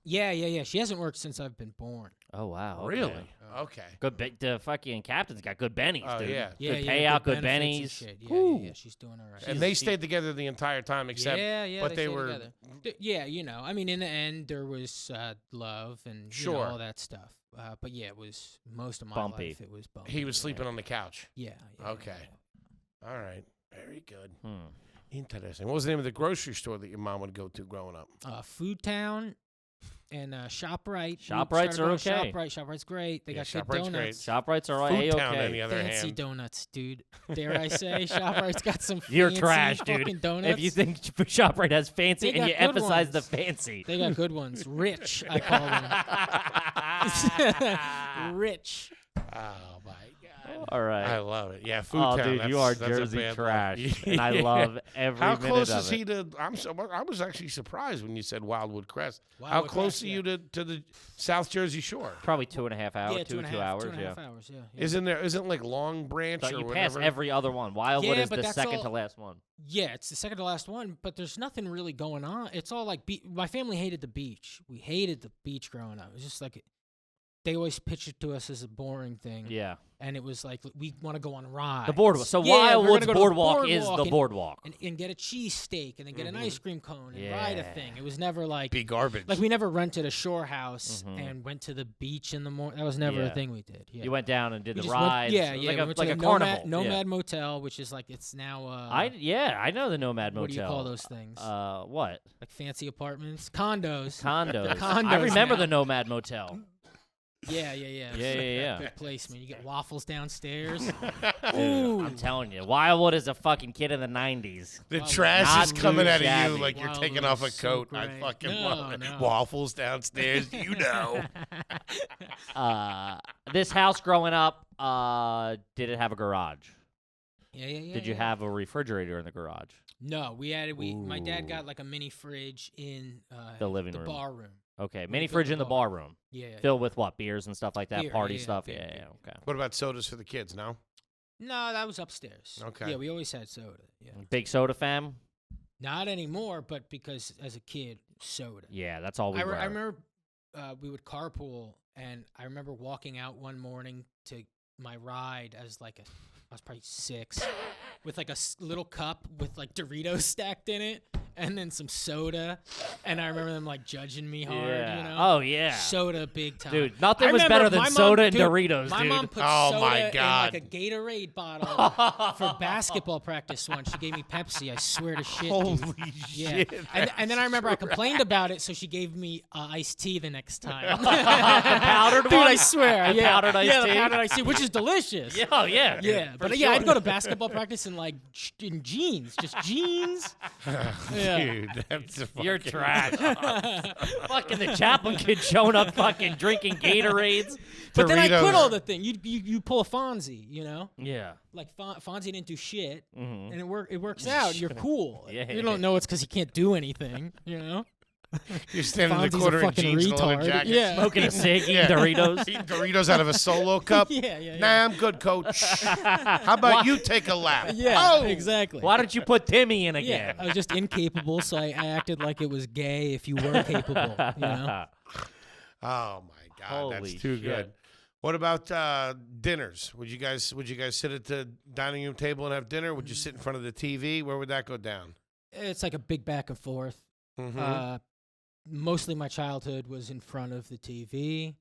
Yeah. She hasn't worked since I've been born. Oh wow. okay. Really? Okay. Good. The fucking captain's got good bennies, Oh, dude. yeah. Yeah, Good yeah, payout. Good benefits and bennies. shit. Woo. Yeah. She's doing all right. And they stayed together the entire time, except yeah, but they stayed were together. Yeah, I mean, in the end, there was love and Sure. all that stuff. But yeah, it was most of my Bumpy. life. It was bumpy. he was sleeping on the couch. Yeah. Okay. All right. Very good. Hmm. Interesting. What was the name of the grocery store that your mom would go to growing up? Food Town and ShopRite. ShopRites are okay. ShopRite's great. They Yeah, got good ShopRite's great. donuts. ShopRites are Food A-okay. Town, on the other Fancy hand. donuts, dude. Dare I say, ShopRite's got some You're fancy trash, fucking dude. donuts. If you think ShopRite has fancy They and got you good emphasize the ones. fancy. They got good ones. Rich, I call them. Rich. Oh my god. All right. I love it. Yeah, Food Oh, Town. dude, you are that's a Jersey bad trash, luck. and I love every How minute close of is it. he to? I was actually surprised when you said Wildwood Crest. How Wildwood close Crest, are yeah. you to the South Jersey Shore? Probably 2.5 hours, Yeah, two and a 2 half- hours, 2.5 yeah. hours, yeah. Isn't like Long Branch So or you whatever? pass every other one. Wildwood Yeah, is but the that's second all- to last one. Yeah, it's the second to last one, but there's nothing really going on. It's all like my family hated the beach. We hated the beach growing up. It was just like they always pitched it to us as a boring thing. Yeah. And it was like we want to go on rides. The boardwalk. So Yeah, we're gonna Wildwood's go to the boardwalk is the and- boardwalk. And get a cheesesteak and then get an ice cream cone and Yeah. ride a thing. It was never like Be garbage. we never rented a shore house Mhm. and went to the beach in the morning. That was never Yeah. a thing we did. Yeah. You went down and did We the just went- rides. yeah. Like We a, went like to a the carnival. Nomad Motel, which is like it's now. I know the Nomad Motel. What do you call those things? What? Like fancy apartments, condos. Condos. I Condos remember now. the Nomad Motel. Yeah. Yeah. Good placement. You get waffles downstairs. Dude, Ooh. I'm telling you, Wildwood is a fucking kid in the 90s. the Not trash is coming out of shabby. you like you're Wildwood taking off a is so coat. I great. fucking No, love it. no. Waffles downstairs, you know. This house growing up, did it have a garage? Yeah. Did you have a refrigerator in the garage? No, we had. My dad Ooh. got like a mini fridge in The living room. bar room. Okay, We mini filled fridge the in the bar. bar room. Yeah. Filled with what? Beers and stuff like that? Beer, Party yeah, stuff? beer, Yeah, beer. okay. What about sodas for the kids? No. No, that was upstairs. Okay. Yeah, we always had soda. Yeah. Big soda fam? Not anymore, but because as a kid, soda. Yeah, that's all we I were. remember we would carpool, and I remember walking out one morning to my ride as like I was probably 6, with like a little cup with like Doritos stacked in it, and then some soda, and I remember them like judging me hard. Yeah. You know? Oh yeah. Soda big time. Dude, nothing I was remember better than my mom- soda and dude, Doritos, My dude. mom put Oh, soda my in God. like a Gatorade bottle for basketball practice once. She gave me Pepsi. I swear to shit, dude. Holy Yeah. shit. And then I remember I complained about it, so she gave me iced tea the next time. The powdered Dude, one? I swear. The Yeah. powdered iced yeah, tea? the powdered iced tea, which is delicious. Yeah, oh yeah. dude, Yeah, for but sure. I'd go to basketball practice in like in jeans, just jeans. Yeah. Dude, that's You're fucking- trash. Fucking the Chaplain kid showing up fucking drinking Gatorades. But then I Doritos. quit all the thing. You pull a Fonzie, you know? Yeah. Like Fonzie didn't do shit, Mhm. and it works out. You're cool. Yeah. You don't know it's because he can't do anything, you know? You're standing in the Fonzie's a corner in fucking jeans and a leather retard. jacket. Yeah. Smoking a cig, eating Yeah. Doritos. Eating Doritos out of a Solo cup. Yeah. Nah, I'm good, coach. How about you take a lap? Yeah, Oh! exactly. Why don't you put Timmy in Yeah, again? I was just incapable, so I acted like it was gay if you were capable, you know? Oh my God, Holy that's too shit. good. What about dinners? Would you guys sit at the dining room table and have dinner? Would you sit in front of the TV? Where would that go down? It's like a big back and forth. Mm-hmm. Mostly my childhood was in front of the TV,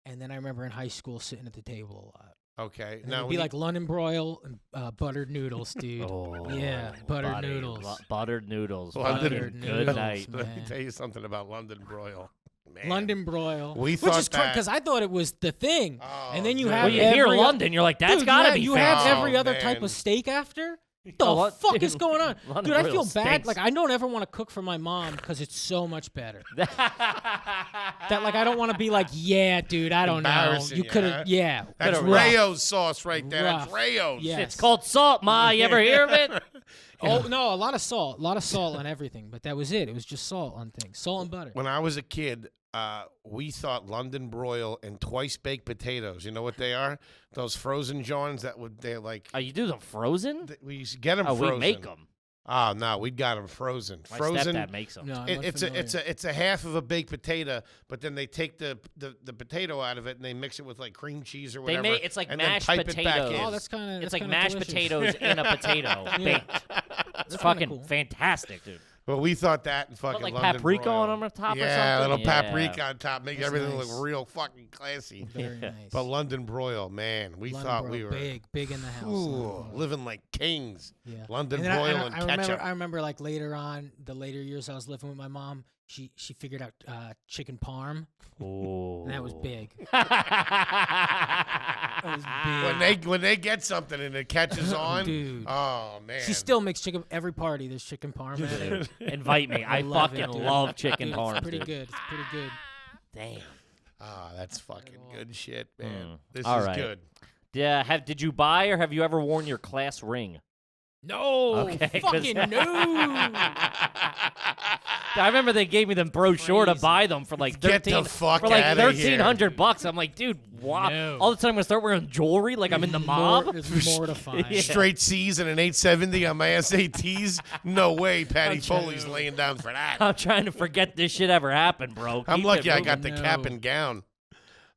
and then I remember in high school sitting at the table a lot. Okay. And Now it'd be like London broil and buttered noodles, dude. Oh, Yeah, buttered buddy. noodles. Buttered noodles. London Fucking Buttered good noodles, night. man. let me tell you something about London broil. Man. London broil, We which thought is that- because I thought it was the thing, Oh, and then you dude. have Well, you hear every- London, you're like, that's Dude, gotta you be You fancy. have every Oh, other type man. of steak after. The Oh, what? fuck Dude, is going on, London dude? I broil feel bad. stinks. Like I don't ever want to cook for my mom because it's so much better. That like I don't want to be like, yeah, dude, I don't know. Embarrassing You you, could huh? have, yeah. That's rough. Rayo's sauce right there. That's Rough. Rayo's. Yeah. It's called salt, Ma. You ever hear of it? Oh no, a lot of salt on everything, but that was it. It was just salt on things, salt and butter. When I was a kid, we thought London broil and twice baked potatoes. You know what they are? Those frozen Johns they're like. Oh, you do them frozen? We used to get them Oh, frozen. we make them. Oh no, we got them frozen. My Frozen. stepdad makes them. No, I'm not It's familiar. a half of a baked potato, but then they take the potato out of it and they mix it with like cream cheese or They whatever. make it's like and then mashed pipe it back potatoes. in. Oh, that's kind of. It's like mashed potatoes in a potato baked. It's kinda fucking cool. fantastic, dude. Well, we thought that and fucking Put like London paprika broil. on them on top or Yeah, a something. little Yeah. paprika on top, make That's everything nice. look real fucking classy. Very Yeah. nice. But London broil, man, we London thought broil, we were big in the house. ooh, London broil. living like kings. Yeah. London And then broil and ketchup. I remember like later on, the later years I was living with my mom, she figured out chicken parm, Ooh. and that was big. That That was big. When they get something and it catches on, Dude. oh man. She still makes chicken every party. There's chicken parm at it. Invite me. I love it, fucking dude. love chicken Dude, parm. It's pretty dude. good. It's pretty good. Damn. Ah, that's fucking good shit, man. Mm. This All is right. good. Yeah. Did you buy or have you ever worn your class ring? No, Okay, 'cause- fucking no. I remember they gave me the brochure to Crazy. buy them for like Get the 13 fuck for like outta here. $1,300. I'm like, dude, wow. No. All of a sudden I'm gonna start wearing jewelry like I'm in the mob. It's mortifying. Yeah. Straight C's and an 870 on my SATs? No way, Patty Okay. Foley's laying down for that. I'm trying to forget this shit ever happened, bro. I'm Keep lucky it I got the moving. cap No. and gown.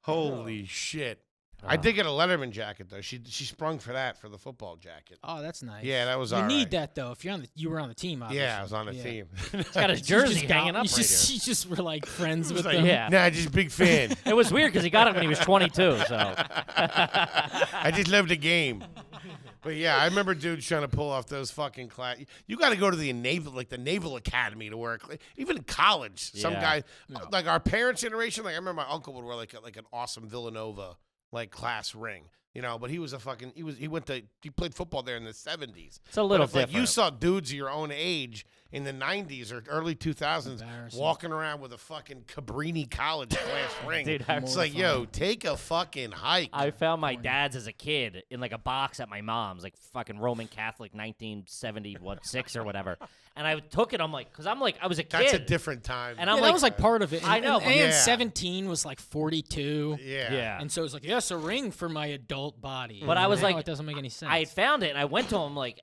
Holy shit. I did get a Letterman jacket though. She sprung for that for the football jacket. Oh, that's nice. Yeah, that was You all need right. that though. If you were on the team, obviously. Yeah, I was on a Yeah. team. He's got his You jersey just got- hanging up you right just, here. You just were like friends It was with like, them. Yeah. Nah, just big fan. It was weird because he got it when he was 22. So I just love the game. But yeah, I remember dudes trying to pull off those fucking class. You got to go to the Naval Academy to work. Even in college, some Yeah. guy like our parents' generation. Like I remember my uncle would wear like an awesome Villanova like class ring. You know, but he was he played football there in the 70s. it's a little But if, like, different. you saw dudes of your own age in the 90s or early 2000s Embarrassing. walking around with a fucking Cabrini College class ring. Dude, it's like, yo, take a fucking hike. I found my dad's as a kid in like a box at my mom's, like fucking Roman Catholic 1976 or whatever. And I took it. I'm like, because I was a kid. That's a different time. And Yeah, I'm that like, was like part of it. I know, And, but- and Yeah. 17 was like 42. yeah. And so it was like, yes, a ring for my adult body. But I was Now like- it doesn't make any sense. I had found it, and I went to him like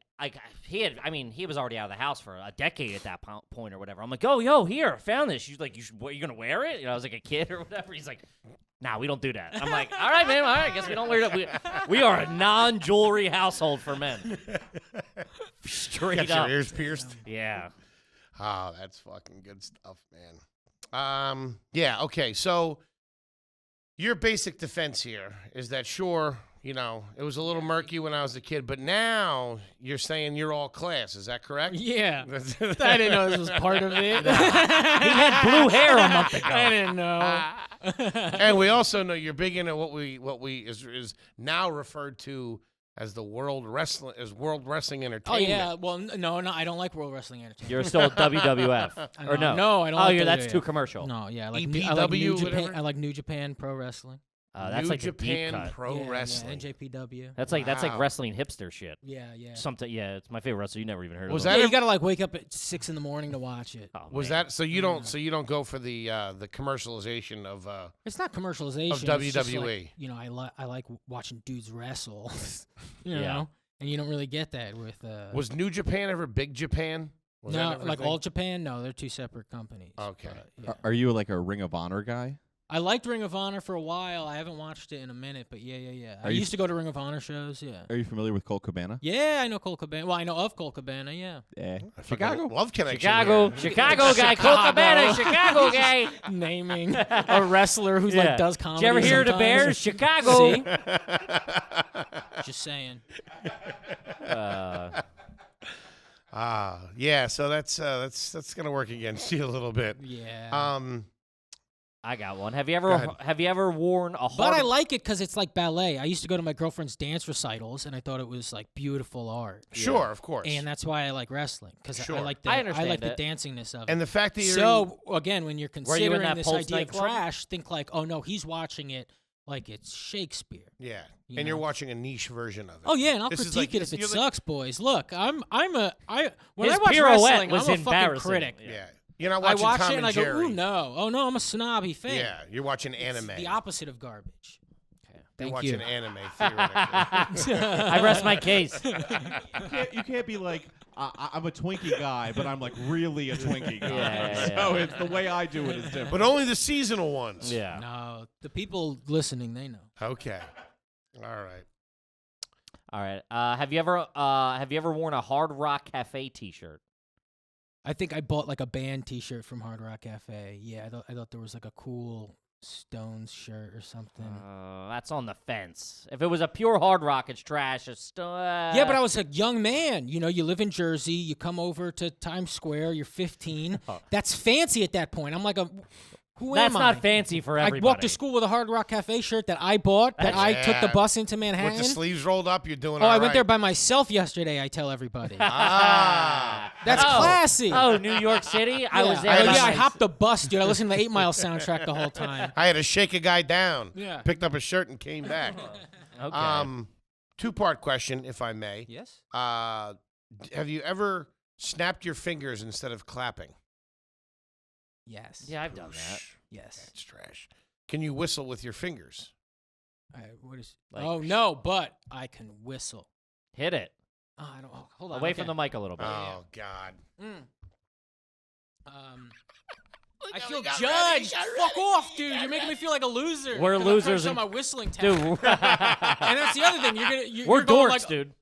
he was already out of the house for a decade at that point or whatever. I'm like, oh, yo, here, I found this. She's like, you gonna wear it? You know, I was like a kid or whatever. He's like, nah, we don't do that. I'm like, all right, man, all right, I guess we don't wear that. We are a non-jewelry household for men. Straight Got up. your ears pierced. Yeah. Oh, that's fucking good stuff, man. Yeah, okay. So your basic defense here is that, sure, you know, it was a little murky when I was a kid, but now you're saying you're all class. Is that correct? Yeah. I didn't know this was part of it. He had blue hair a month ago. I didn't know. And we also know you're big into what we is now referred to as the World Wrestling Oh Entertainment. yeah. Well, no, I don't like World Wrestling Entertainment. You're still WWF, or no? No, I don't. Oh, like that's WWF. too commercial. No, yeah, I like EPW, I like New Japan. whatever? I like New Japan Pro Wrestling. That's New like the deep Japan cut. Pro Yeah, Wrestling. Yeah, NJPW. That's like Wow. wrestling hipster shit. Yeah, yeah. Something. Yeah, it's my favorite wrestler. You never even heard Was of that him. Yeah, a- you gotta like wake up at 6 in the morning to watch it. Oh, Was man. that so? You don't go for the commercialization of It's not commercialization. Of it's just WWE. like, you know, I like watching dudes wrestle. you Yeah. know, and you don't really get that with. Was New Japan ever Big Japan? Was that no, ever a like thing? All Japan. No, they're two separate companies. Okay. but, yeah. Are you like a Ring of Honor guy? I liked Ring of Honor for a while. I haven't watched it in a minute, but yeah. I Are you used to go to Ring of Honor shows. Yeah. Are you familiar with Colt Cabana? Yeah, I know Colt Cabana. Well, I know of Colt Cabana. Yeah. Yeah. I fucking Chicago. Love connection. Chicago here. Chicago guy, Colt Cabana, Chicago guy. Naming a wrestler who's Yeah. like does Did comedy. you ever hear the sometimes. Bears? Chicago. See? Just saying. Yeah. So that's gonna work against you a little bit. Yeah. I got one. Have Go you ahead. ever worn a hard? But I like it because it's like ballet. I used to go to my girlfriend's dance recitals, and I thought it was like beautiful art. Sure, of course. And that's why I like wrestling because Sure. I like I the understand the it. dancingness of it. And the fact that you're So again, when you're Were you in considering that this Pulse idea of nightclub? trash, think like, oh no, he's watching it like it's Shakespeare. yeah, You and you're know? watching a niche version of it. Oh yeah, and I'll This is critique like- it if you're it like- sucks, boys. Look, when His I watch pirouette wrestling, was I'm a fucking embarrassing. critic. Yeah, you're not I watching watch Tom it and I Jerry. go, ooh no, oh no, I'm a snobby fan. Yeah, you're watching It's anime. the opposite of garbage. You're Thank watching you. anime theoretically. I rest my case. You can't be like, I'm a Twinkie guy, but I'm like really a Twinkie guy. Yeah. So it's the way I do it is different. But only the seasonal ones. Yeah. No, the people listening, they know. Okay. All right. All right. Have you ever worn a Hard Rock Cafe T-shirt? I think I bought like a band T-shirt from Hard Rock Cafe. Yeah, I thought there was like a cool Stones shirt or something. That's on the fence. If it was a pure Hard Rock, it's trash. It's Yeah, but I was a young man. You know, you live in Jersey. You come over to Times Square. You're 15. That's fancy at that point. I'm like who That's am I? not fancy for I everybody. walked to school with a Hard Rock Cafe shirt that I bought, that I took the Yeah. bus into With Manhattan. the sleeves rolled up, you're doing Oh, all I right. went there by myself yesterday, I tell everybody. Ah. That's classy. Oh, New York City. I was there. Oh, by yeah, I myself. hopped the bus, dude. I listened to the 8 Mile soundtrack the whole time. I had to shake a guy down. Yeah. Picked up a shirt and came back. Okay. Two-part question, if I may. Yes? Have you ever snapped your fingers instead of clapping? Yes. Yeah, I've done that. Yes. That's trash. Can you whistle with your fingers? What is? Like- Oh no, but I can whistle. Hit it. Oh, I don't. Oh, hold on. Away okay. from the mic a little bit. Oh, God. I feel judged. Fuck off, dude. You're making me feel like a loser. We're 'cause I'm trying to losers show and- my whistling talent. Dude. And that's the other thing. We're you're going dorks, like, dude.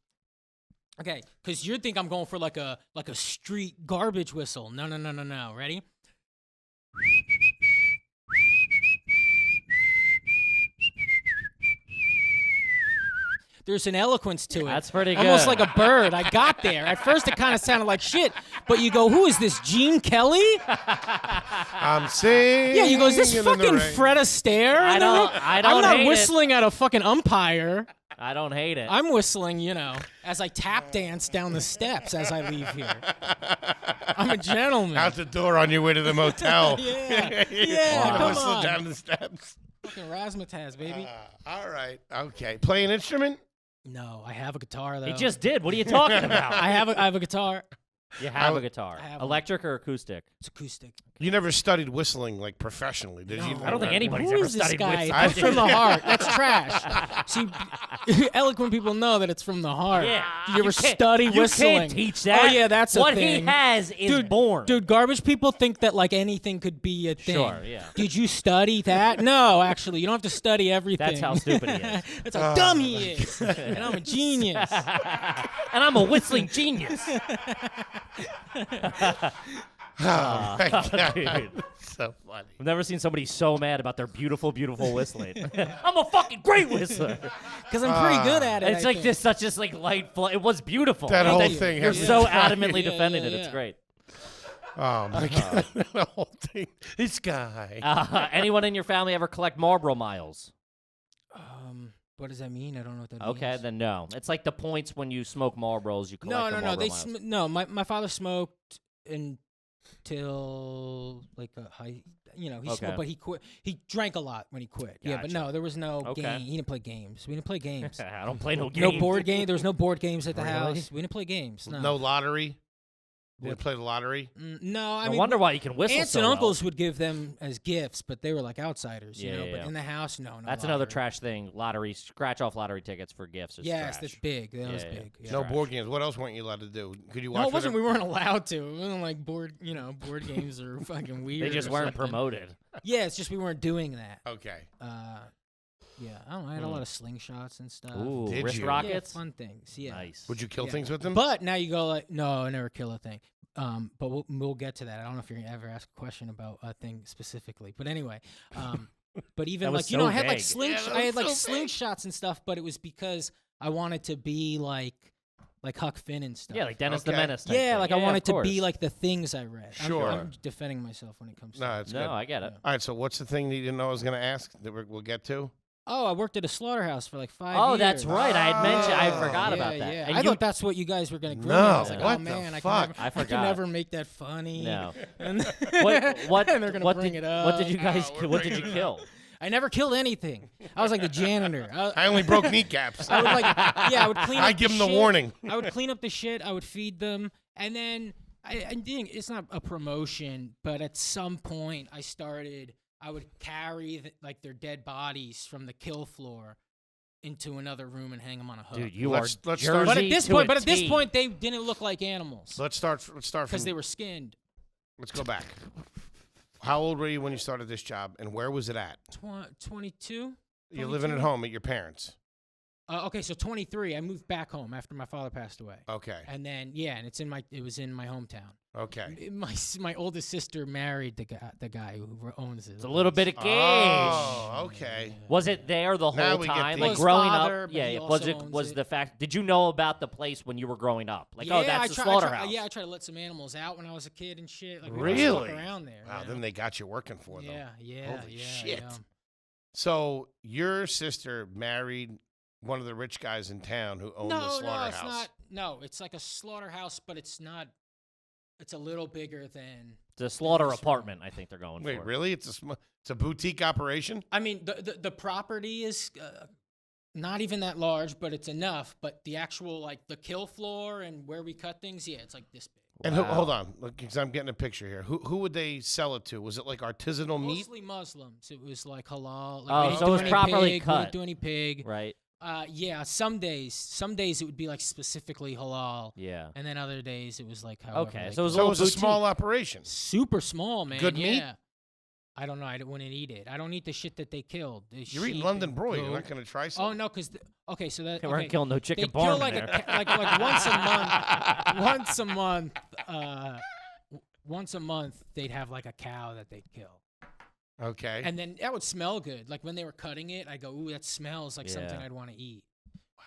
Okay, because you think I'm going for like a street garbage whistle. No. Ready? There's an eloquence to it. That's pretty Almost good. like a bird. I got there. At first, it kind of sounded like shit, but you go, "Who is this? Gene Kelly?" I'm singing. Yeah, you go, "Is this in the fucking rain." Fred Astaire?" I don't I'm not hate it. whistling at a fucking umpire. I don't hate it. I'm whistling, as I tap dance down the steps as I leave here. I'm a gentleman. Out the door on your way to the motel. Yeah, come Whistle on. down the steps. Fucking razzmatazz, baby. All right. Okay. Play an instrument? No, I have a guitar though. He just did. What are you talking about? I have a guitar. You have a guitar. I have one. Electric or acoustic? It's acoustic. You never studied whistling like professionally, did you? No. I don't think anybody's Who ever is this studied guy? whistling. That's from the heart. That's trash. See, eloquent people know that it's from the heart. Yeah. You ever study You whistling? can't teach that. Oh yeah, that's a what thing. he has is born. Dude, garbage people think that like anything could be a thing. Sure, yeah. Did you study that? No, actually, you don't have to study everything. That's how stupid he is. That's how dumb he is. And I'm a genius. And I'm a whistling genius. Oh, my God. Dude. So funny. I've never seen somebody so mad about their beautiful, beautiful whistling. I'm a fucking great whistler. Because I'm pretty good at it. It's I like think. just such just like light flow. It was beautiful. That whole Thank you. thing You're has so been funny. adamantly Yeah, defending yeah, it. It's yeah. great. Oh my God. The whole thing. This guy. Anyone in your family ever collect Marlboro miles? What does that mean? I don't know what that Okay, means. then no. It's like the points when you smoke Marlboros. You collect the No. Marlboro They miles. no. My father smoked until like a high. He Okay. smoked, but he quit. He drank a lot when he quit. Yeah, but Gotcha. no, there was no Okay. game. He didn't play games. We didn't play games. I don't play no No games. board game. There was no board games at the Really? house. We didn't play games. No. No lottery. Didn't play the lottery. No, I I mean, wonder why you can whistle aunts so and well. uncles would give them as gifts, but they were like outsiders, Yeah, you know. yeah, But yeah. in the house, no. That's another lottery. trash thing. Lottery, scratch off lottery tickets for gifts is Yes, trash. that's big. That was Yeah, yeah. big. Yeah. No Trash. board games. What else weren't you allowed to do? Could you watch? No, it wasn't. whatever- We weren't allowed to. It wasn't like board games are fucking weird. They just or weren't something. promoted. Yeah, it's just we weren't doing that. Okay. Yeah, I don't know. I had a lot of slingshots and stuff. Ooh, Did wrist you? Yeah, rockets. fun things. Yeah. Nice. Would you kill Yeah. things with them? But now you go like, no, I never kill a thing. But we'll get to that. I don't know if you're gonna ever ask a question about a thing specifically. But anyway, but even That was like so I had like vague. Yeah, that I had was like so vague. slingshots and stuff. But it was because I wanted to be like Huck Finn and stuff. Yeah, like Dennis the Okay. Menace. Type yeah, thing. like yeah, I wanted of to be course. like the things I read. Sure. I'm defending myself when it comes to. No, that. it's No, good. I get it. All right. So what's the thing that you didn't know I was going to ask that we'll get to? Oh, I worked at a slaughterhouse for like 5 Oh, years. that's right. I had mentioned. I Oh. forgot Yeah, about that. yeah. And I you, thought that's what you guys were gonna grill me. No, I was like, what oh the man, fuck? I I forgot. can never make that funny. No. And what? and they're gonna what bring did, it up. What did you guys? we're What did bringing you it kill? I never killed anything. I was like the janitor. I only broke kneecaps. I would like, yeah, I would clean up I give the them the shit. warning. I would clean up the shit. I would feed them, and then I didn't. It's not a promotion, but at some point I would carry like their dead bodies from the kill floor into another room and hang them on a hook. Dude, you Let's are start- Jersey but at this to point, a T. they didn't look like animals Let's start because from. they were skinned. Let's go back. How old were you when you started this job, and where was it at? 22. You're living at 22? home at your parents. Okay, so 23. I moved back home after my father passed away, Okay. and then and it was in my hometown. Okay. My oldest sister married the guy who owns it. It's a little bit of gauge. Oh, okay. Was it there the Now whole we get time? the- Like His growing father, up? but Yeah. he Was also it? owns Was it. the fact? Did you know about the place when you were growing up? Like, Yeah, oh, that's the slaughterhouse. I tried to let some animals out when I was a kid and shit. Like, Really? we just walk around there. Wow. you Then know? they got you working for them. Yeah. Holy shit. So your sister married one of the rich guys in town who owned the No, slaughterhouse. it's not. No, it's like a slaughterhouse, but it's not. It's a little bigger than. The slaughter Yes, apartment. I think they're going Wait, for. really? It's a boutique operation? I mean, the property is not even that large, but it's enough. But the actual like the kill floor and where we cut things, yeah, it's like this big. And Wow. hold on, because I'm getting a picture here. Who would they sell it to? Was it like artisanal meat? Mostly Muslims. It was like halal. Like Oh, we didn't so do it was any properly pig, We cut. didn't do any pig. Right. Yeah. Some days it would be like specifically halal, Yeah. and then other days it was like however. Okay, they so it was could. So it little was a boutique. small operation. Super small, man. Good meat? Yeah. I don't know. I wouldn't eat it. I don't eat the shit that they killed. The You're eating sheep London and broil. You're goat. not going to try Oh something? no, because okay, so that They weren't okay. killing no They chicken kill parm like in a there. like once a month. Once a month, they'd have like a cow that they'd kill, Okay. and then that would smell good. Like when they were cutting it, I go, "Ooh, that smells like something Yeah. I'd want to eat."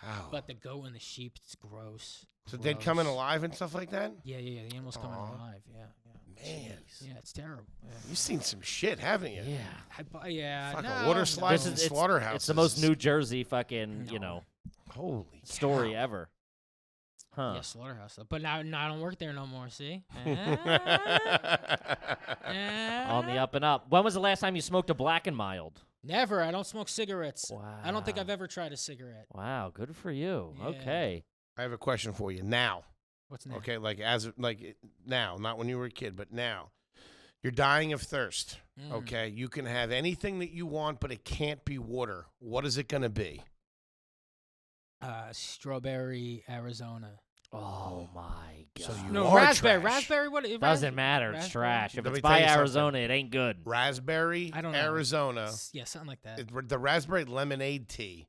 Wow. But the goat and the sheep, it's gross. So they'd come in Gross. alive and stuff like that? Yeah. The animals come in Aw. alive. Yeah. Man, Yeah, it's terrible. Yeah. you've seen some shit, haven't you? Yeah. Yeah. Fucking no, water slides This and is it's, slaughterhouses. it's the most New Jersey fucking No. Holy story cow. ever. Huh. Yeah, slaughterhouse. But now I don't work there no more. See. On the up and up. When was the last time you smoked a black and mild? Never. I don't smoke cigarettes. Wow. I don't think I've ever tried a cigarette. Wow, good for you. Yeah. Okay. I have a question for you now. What's next? Okay, now, not when you were a kid, but now. You're dying of thirst. Mm. Okay, you can have anything that you want, but it can't be water. What is it going to be? Strawberry, Arizona. Oh my god. So you No, are raspberry. trash. Raspberry. What? Doesn't matter. It's raspberry? trash. If Let it's me tell by you something. Arizona, it ain't good. Raspberry, I don't know. Arizona. Yeah, something like that. The raspberry lemonade tea.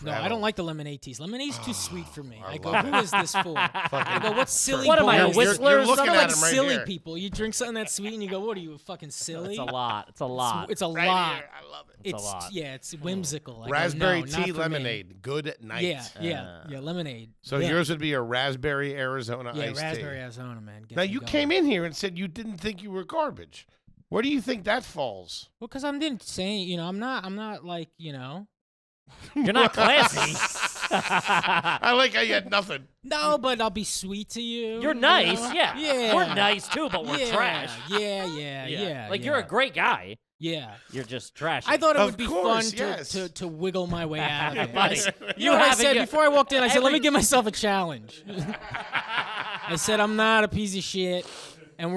No, I don't like the lemonade teas. Lemonade's too sweet for me. I go, love who is this for? I go, what silly What am I, a boys? whistler You're or looking something? at Like him right silly here. people. You drink something that's sweet and you go, what are you, fucking silly? It's a lot. It's a lot. It's a Right lot. here. I love it. It's a lot. Yeah, it's whimsical. I go, Raspberry no, not tea for me. lemonade. Good night. Yeah, lemonade. So yeah. yours would be a raspberry Arizona Yeah, iced raspberry tea. Arizona, man. Get Now me you going. came in here and said you didn't think you were garbage. Where do you think that falls? Well, because I didn't say, I'm not like, You're not classy. I like how you had nothing. No, but I'll be sweet to you. You're you nice, know? yeah. Yeah. We're nice too, but we're yeah, trash. Yeah. Like you're a great guy. Yeah. You're just trash. I thought it Of would be course, fun yes. to wiggle my way out of it. Buddy, You know what I haven't said got- before I walked in? I said, let me every- give myself a challenge. I said, I'm not a piece of shit, and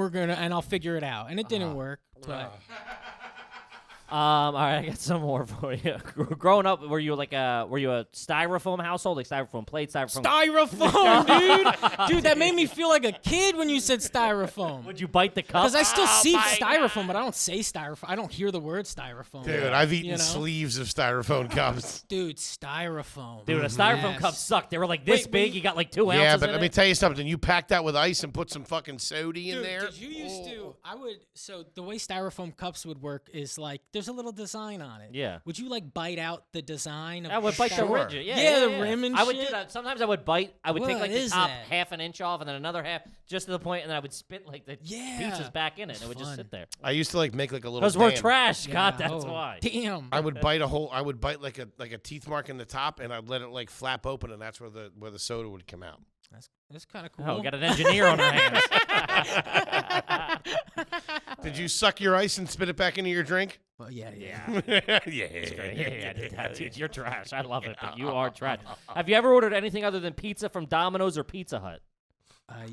I'll figure it out. And it didn't work, but All right, I got some more for you. Growing up, were you a styrofoam household, like styrofoam plate, styrofoam, dude. Dude, that made me feel like a kid when you said styrofoam. Would you bite the cup? Because I still see styrofoam, but I don't say styrofoam. I don't hear the word styrofoam. Dude, I've eaten You know? sleeves of styrofoam cups. Dude, styrofoam. Dude, a styrofoam Yes. cup sucked. They were like this Wait, big. You got like 2 ounces. Yeah, but in let me it. tell you something. You pack that with ice and put some fucking soda in Dude, there. did you used to? So the way styrofoam cups would work is like there's a little design on it. Yeah. Would you like bite out the design of I would bite the Sure. ridge. Yeah, Yeah, the yeah. rim and I would do shit. that. Sometimes I would bite. I would take What like the is top that? half an inch off and then another half just to the point, and then I would spit like the Yeah. pieces back in it. It's And it would just fun. sit there. I used to like make like a little. Because we're dam. trash, Scott. Yeah, That's oh, why. Damn. I would bite like a teeth mark in the top, and I'd let it like flap open, and that's where the soda would come out. That's kind of cool. Oh, we got an engineer on our hands. Did you suck your ice and spit it back into your drink? Well, yeah. Yeah. Yeah, dude, you're trash. I love it, but you are trash. Have you ever ordered anything other than pizza from Domino's or Pizza Hut?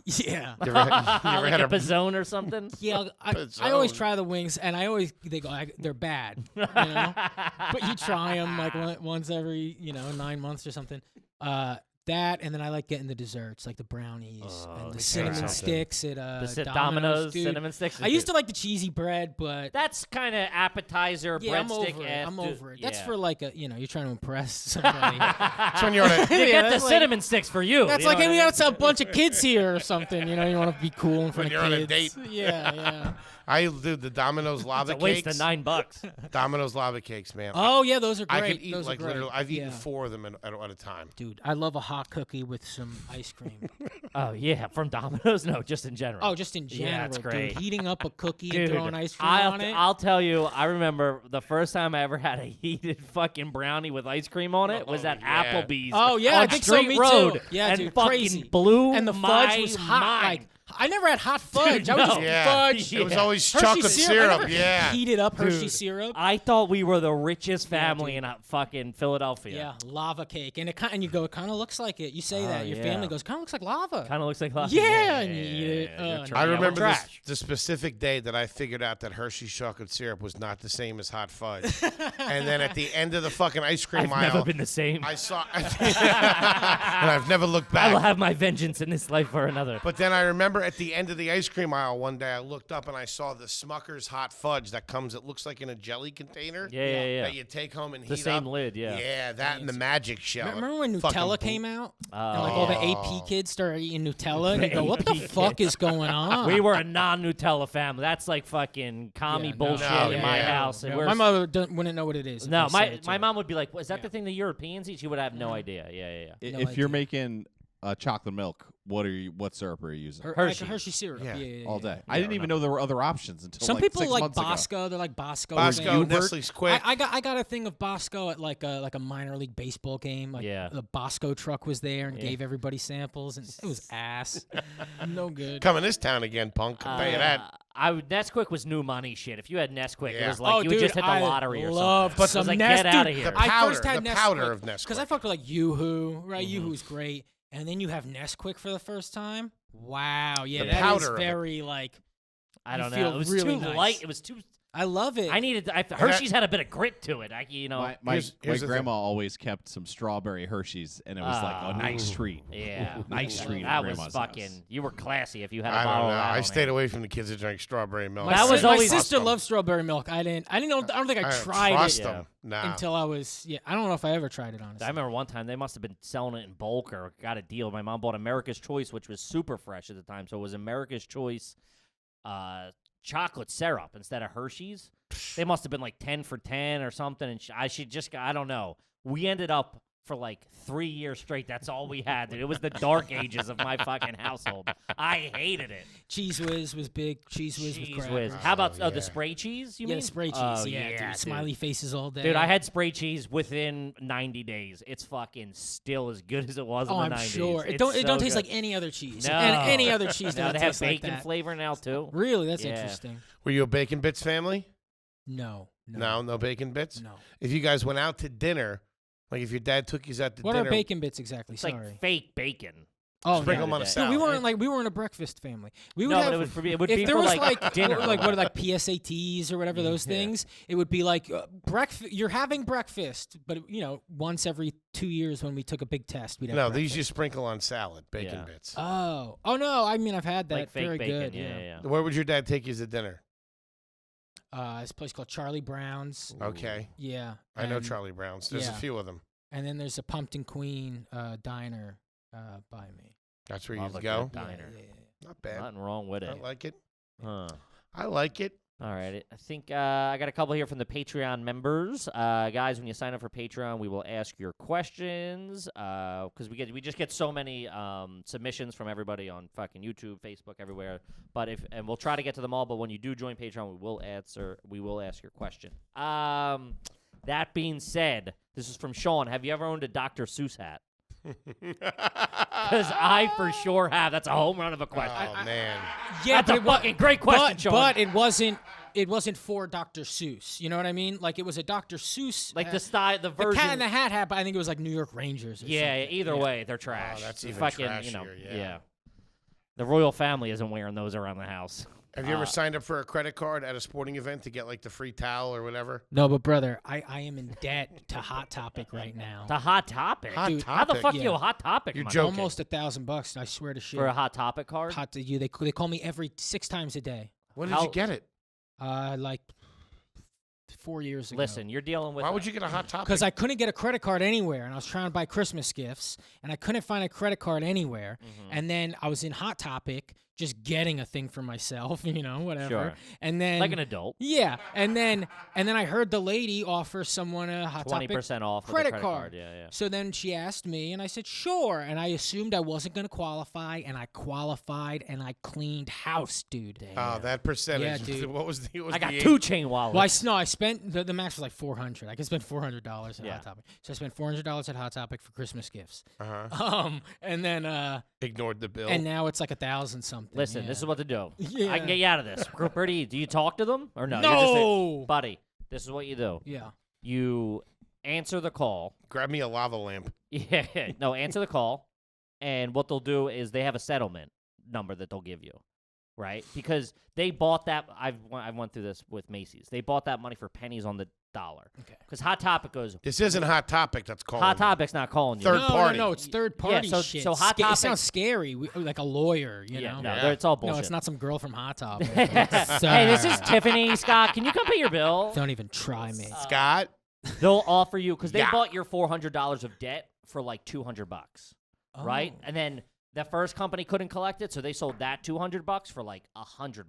Yeah. You ever Like had a a pizzone or something? Yeah, I always try the wings, and they go, they're bad, But you try them like once every 9 months or something. That, and then I like getting the desserts, like the brownies and the cinnamon something. sticks at Domino's dude. cinnamon sticks. I used to like the cheesy bread, but That's kind of appetizer, yeah, I'm breadstick. over it. and I'm over it. That's yeah. for like you're trying to impress somebody. That's when you're on a, You Yeah, get the that's like- cinnamon sticks for you. That's you like, know hey, we what got a bunch of kids here or something. You want to be cool in front When of you're on a kids. date. Yeah. I do the Domino's lava It's a waste cakes. of $9. Domino's lava cakes, man. Oh yeah, those are I great. could eat those like are great. literally. I've eaten Yeah. 4 of them at a time. Dude, I love a hot cookie with some ice cream. Oh yeah, from Domino's? No, just in general. Oh, just in general, Yeah, it's great. dude. Heating up a cookie Dude, and throwing ice cream I'll, on it. I'll tell you, I remember the first time I ever had a heated fucking brownie with ice cream on it was at yeah. Applebee's. Oh, yeah, on I think so, Street me too. Road, Yeah, and dude, fucking crazy. blew and the fudge my was hot. mind. Like I never had hot fudge. Dude, I would just no. Yeah. fudge. It was always Hershey chocolate I syrup. never Yeah. heated up Hershey Dude, syrup. I thought we were the richest family dude. in fucking Philadelphia. Yeah, lava cake, and and you go, it kind of looks like it. You say that, your yeah. family goes, kind of looks like lava. Kind of looks like lava. Yeah, and you eat it. you're Oh, tra- I yeah, we're remember trash. the specific day that I figured out that Hershey's chocolate syrup was not the same as hot fudge. And then at the end of the fucking ice cream I've aisle, never been the same. I saw, and I've never looked I will back. have my vengeance in this life for another. But then I remember at the end of the ice cream aisle one day, I looked up and I saw the Smucker's hot fudge that comes. It looks like in a jelly container. Yeah. That you take home and The heat same up. lid, yeah. Yeah, that and the magic shell. Remember when Fucking Nutella bl- came out? And like all the AP kids started eating Nutella, and you go, what the AP fuck is going on? We were a non-Nutella family. That's like fucking commie Yeah, no. bullshit No, in my yeah. house. And Yeah, we're my mother wouldn't know what it is. if no, I said it to my her. mom would be like, "Is that Yeah. the thing the Europeans eat?" She would have no idea. Yeah. No If you're idea. making chocolate milk, what syrup are you using? Hershey. Hershey syrup. Yeah. Yeah. All day. I didn't even know there were other options until Some like people 6 like months ago. Bosco. They're like Bosco. Bosco, fans. Nestle's Quick. I got a thing of Bosco at like a minor league baseball game. Like Yeah. the Bosco truck was there and gave everybody samples, and it was ass. No good. Come in this town again, punk. I'll tell you that. Nesquik was new money shit. If you had Nesquik, Yeah. it was like you would dude, just hit the I lottery or loved something. some It was like, Nes- get out of dude, here. The I powder, first had the powder of because I Nesquik. fucked with like Yoo-Hoo, right? Yoo-Hoo's great, and then you have Nesquik for the first time. Wow, yeah, The that is powder of it. very like. I you don't feel know. It was really too nice. light. It was too I love it. Hershey's had a bit of grit to it. My Here's the grandma always kept some strawberry Hershey's, and it was like a nice treat. Yeah, Nice treat. That at was grandma's fucking. house. You were classy if you had a I bottle don't know. of that. I on stayed hand. away from the kids that drank strawberry milk. That was my always- sister Trust 'em. loved strawberry milk. I don't think I tried trust it them. Nah. until I was. Yeah, I don't know if I ever tried it honestly. I remember one time they must have been selling it in bulk or got a deal. My mom bought America's Choice, which was super fresh at the time, so it was America's Choice chocolate syrup instead of Hershey's. They must have been like 10 for 10 or something, and I don't know. We ended up for like 3 years straight. That's all we had, dude. It was the dark ages of my fucking household. I hated it. Cheese Whiz was big. Cheese Whiz with Cheese crackers. Whiz. How about yeah. the spray cheese? You Yeah, mean the spray cheese. Oh, yeah, dude. dude. Smiley faces all day. Dude, I had spray cheese within 90 days. It's fucking still as good as it was Oh, in the I'm 90s. sure. It It's don't so taste good. like any other cheese. No. And any other cheese Now doesn't they have taste like bacon that. flavor now too. Really? That's Yeah. interesting. Were you a Bacon Bits family? No. No Bacon Bits? No. If you guys went out to dinner, like if your dad took you out to What dinner. are bacon bits exactly? It's Sorry. like fake bacon. Oh, sprinkle yeah. them on a Dude, Dude, salad. we weren't a breakfast family. We would No, have, but it would if be there for was like dinner. like what are like PSATs or whatever those things, it would be like breakfast. You're having breakfast, but once every 2 years when we took a big test, we'd have No, breakfast. these you sprinkle on salad, Bacon Yeah. Bits. Oh no! I mean, I've had that. like fake Very bacon. good. Yeah. Where would your dad take you to dinner? This place called Charlie Brown's. Okay. Yeah. I know and- Charlie Brown's. There's a yeah. few of them. And then there's a Pumpkin Queen diner by me. That's where you Love a go. good diner. Yeah. Not bad. Nothing wrong with I it. like it. Huh. I like it. All right. I think I got a couple here from the Patreon members. Guys, when you sign up for Patreon, we will ask your questions because we just get so many submissions from everybody on fucking YouTube, Facebook, everywhere. And we'll try to get to them all. But when you do join Patreon, we will ask your question. That being said, this is from Sean. Have you ever owned a Dr. Seuss hat? Because I for sure have. That's a home run of a question. Oh man. Yeah, That's a fucking great question, Sean. But it wasn't for Dr. Seuss. You know what I mean? Like it was a Dr. Seuss. Like the style, the the version. Cat in the Hat hat, but I think it was like New York Rangers. Or Yeah, something. either way, they're trash. that's It's even fucking, trashier, yeah. The royal family isn't wearing those around the house. Have you ever signed up for a credit card at a sporting event to get like the free towel or whatever? No, but brother, I am in debt to Hot Topic right now. The Hot Topic. Hot Dude, How the Topic? fuck yeah. you a Hot Topic? You're money? joking. Almost $1,000. I swear to shit. For a Hot Topic card? Hot to you. They call me every 6 times a day. When did How- you get it? Like 4 years ago. Listen, you're dealing with. Why would you get a Hot Topic? Because I couldn't get a credit card anywhere, and I was trying to buy Christmas gifts, and I couldn't find a credit card anywhere. And then I was in Hot Topic, just getting a thing for myself, whatever. Sure. And then like an adult? yeah, and then I heard the lady offer someone a Hot 20% Topic off with the credit credit card. Yeah. So then she asked me, and I said sure, and I assumed I wasn't going to qualify, and I qualified, and I cleaned house, dude. Oh, that percentage. Yeah, dude. What was the? What was I got the 2 chain wallets. Well, I spent the max was like $400. I could spend $400 at Yeah. Hot Topic. So I spent $400 at Hot Topic for Christmas gifts. Uh-huh. And then Ignored the bill. and now it's like 1,000 something. Listen, yeah. this is what to do. Yeah. I can get you out of this. Bertie, do you talk to them or no? No! You're just buddy, this is what you do. Yeah. You answer the call. Grab me a lava lamp. Yeah. No, answer the call. And what they'll do is they have a settlement number that they'll give you. Right? Because they bought that. I went through this with Macy's. They bought that money for pennies on the dollar. Okay. Because Hot Topic goes, This isn't Hot Topic. That's calling. Hot you. Topic's not calling you. Third no, party. No, it's third party so- shit. so Hot It Topic- sounds scary, like a lawyer, you Yeah, know? no, Yeah. it's all bullshit. No, it's not some girl from Hot Topic. Hey, this is Tiffany. Scott, can you come pay your bill? Don't even try me. Scott. They'll offer you because they Yeah. bought your $400 of debt for like $200, right? Oh. And then the first company couldn't collect it, so they sold that $200 for like $100,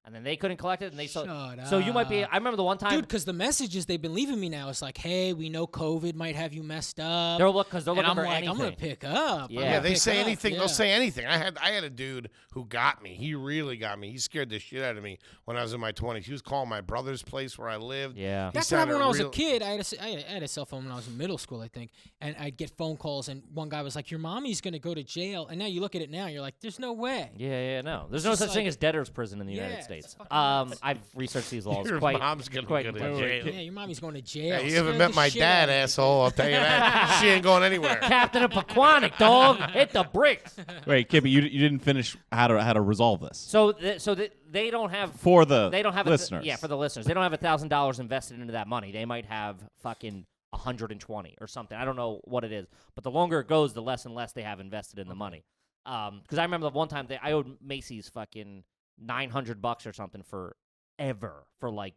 and then they couldn't collect it, and they sold. Shut So you might be. up. I remember the one time. Dude, because the messages they've been leaving me now is like, hey, we know COVID might have you messed up. they're looking and for I'm like, anything. I'm gonna pick up. I'm Yeah. Yeah, gonna they pick say up, anything. yeah. They'll say anything. I had a dude who got me. He really got me. He scared the shit out of me when I was in my 20s. He was calling my brother's place where I lived. Yeah. He That's what happened sounded when I was real- a kid. I had a cell phone when I was in middle school, I think, and I'd get phone calls, and one guy was like, "Your mommy's gonna go to jail," and now you look at it now, you're like, "There's no way." Yeah, no. There's no just such thing like- as debtor's prison in the Yeah. United states. I've researched these laws Your quite. mom's gonna quite go to impressively. jail. Yeah, your mommy's going to jail. Hey, you Scared haven't met the my shit out dad, of me. asshole. I'll tell you that. She ain't going anywhere. Captain of Pequannock, dog. Hit the bricks. Wait, Kippy, you didn't finish how to resolve this So they don't have for the they don't have listeners. for the listeners. They don't have $1,000 invested into that money. They might have fucking 120 or something. I don't know what it is. But the longer it goes, the less and less they have invested in the money. Because I remember the one time I owed Macy's fucking $900 or something forever for like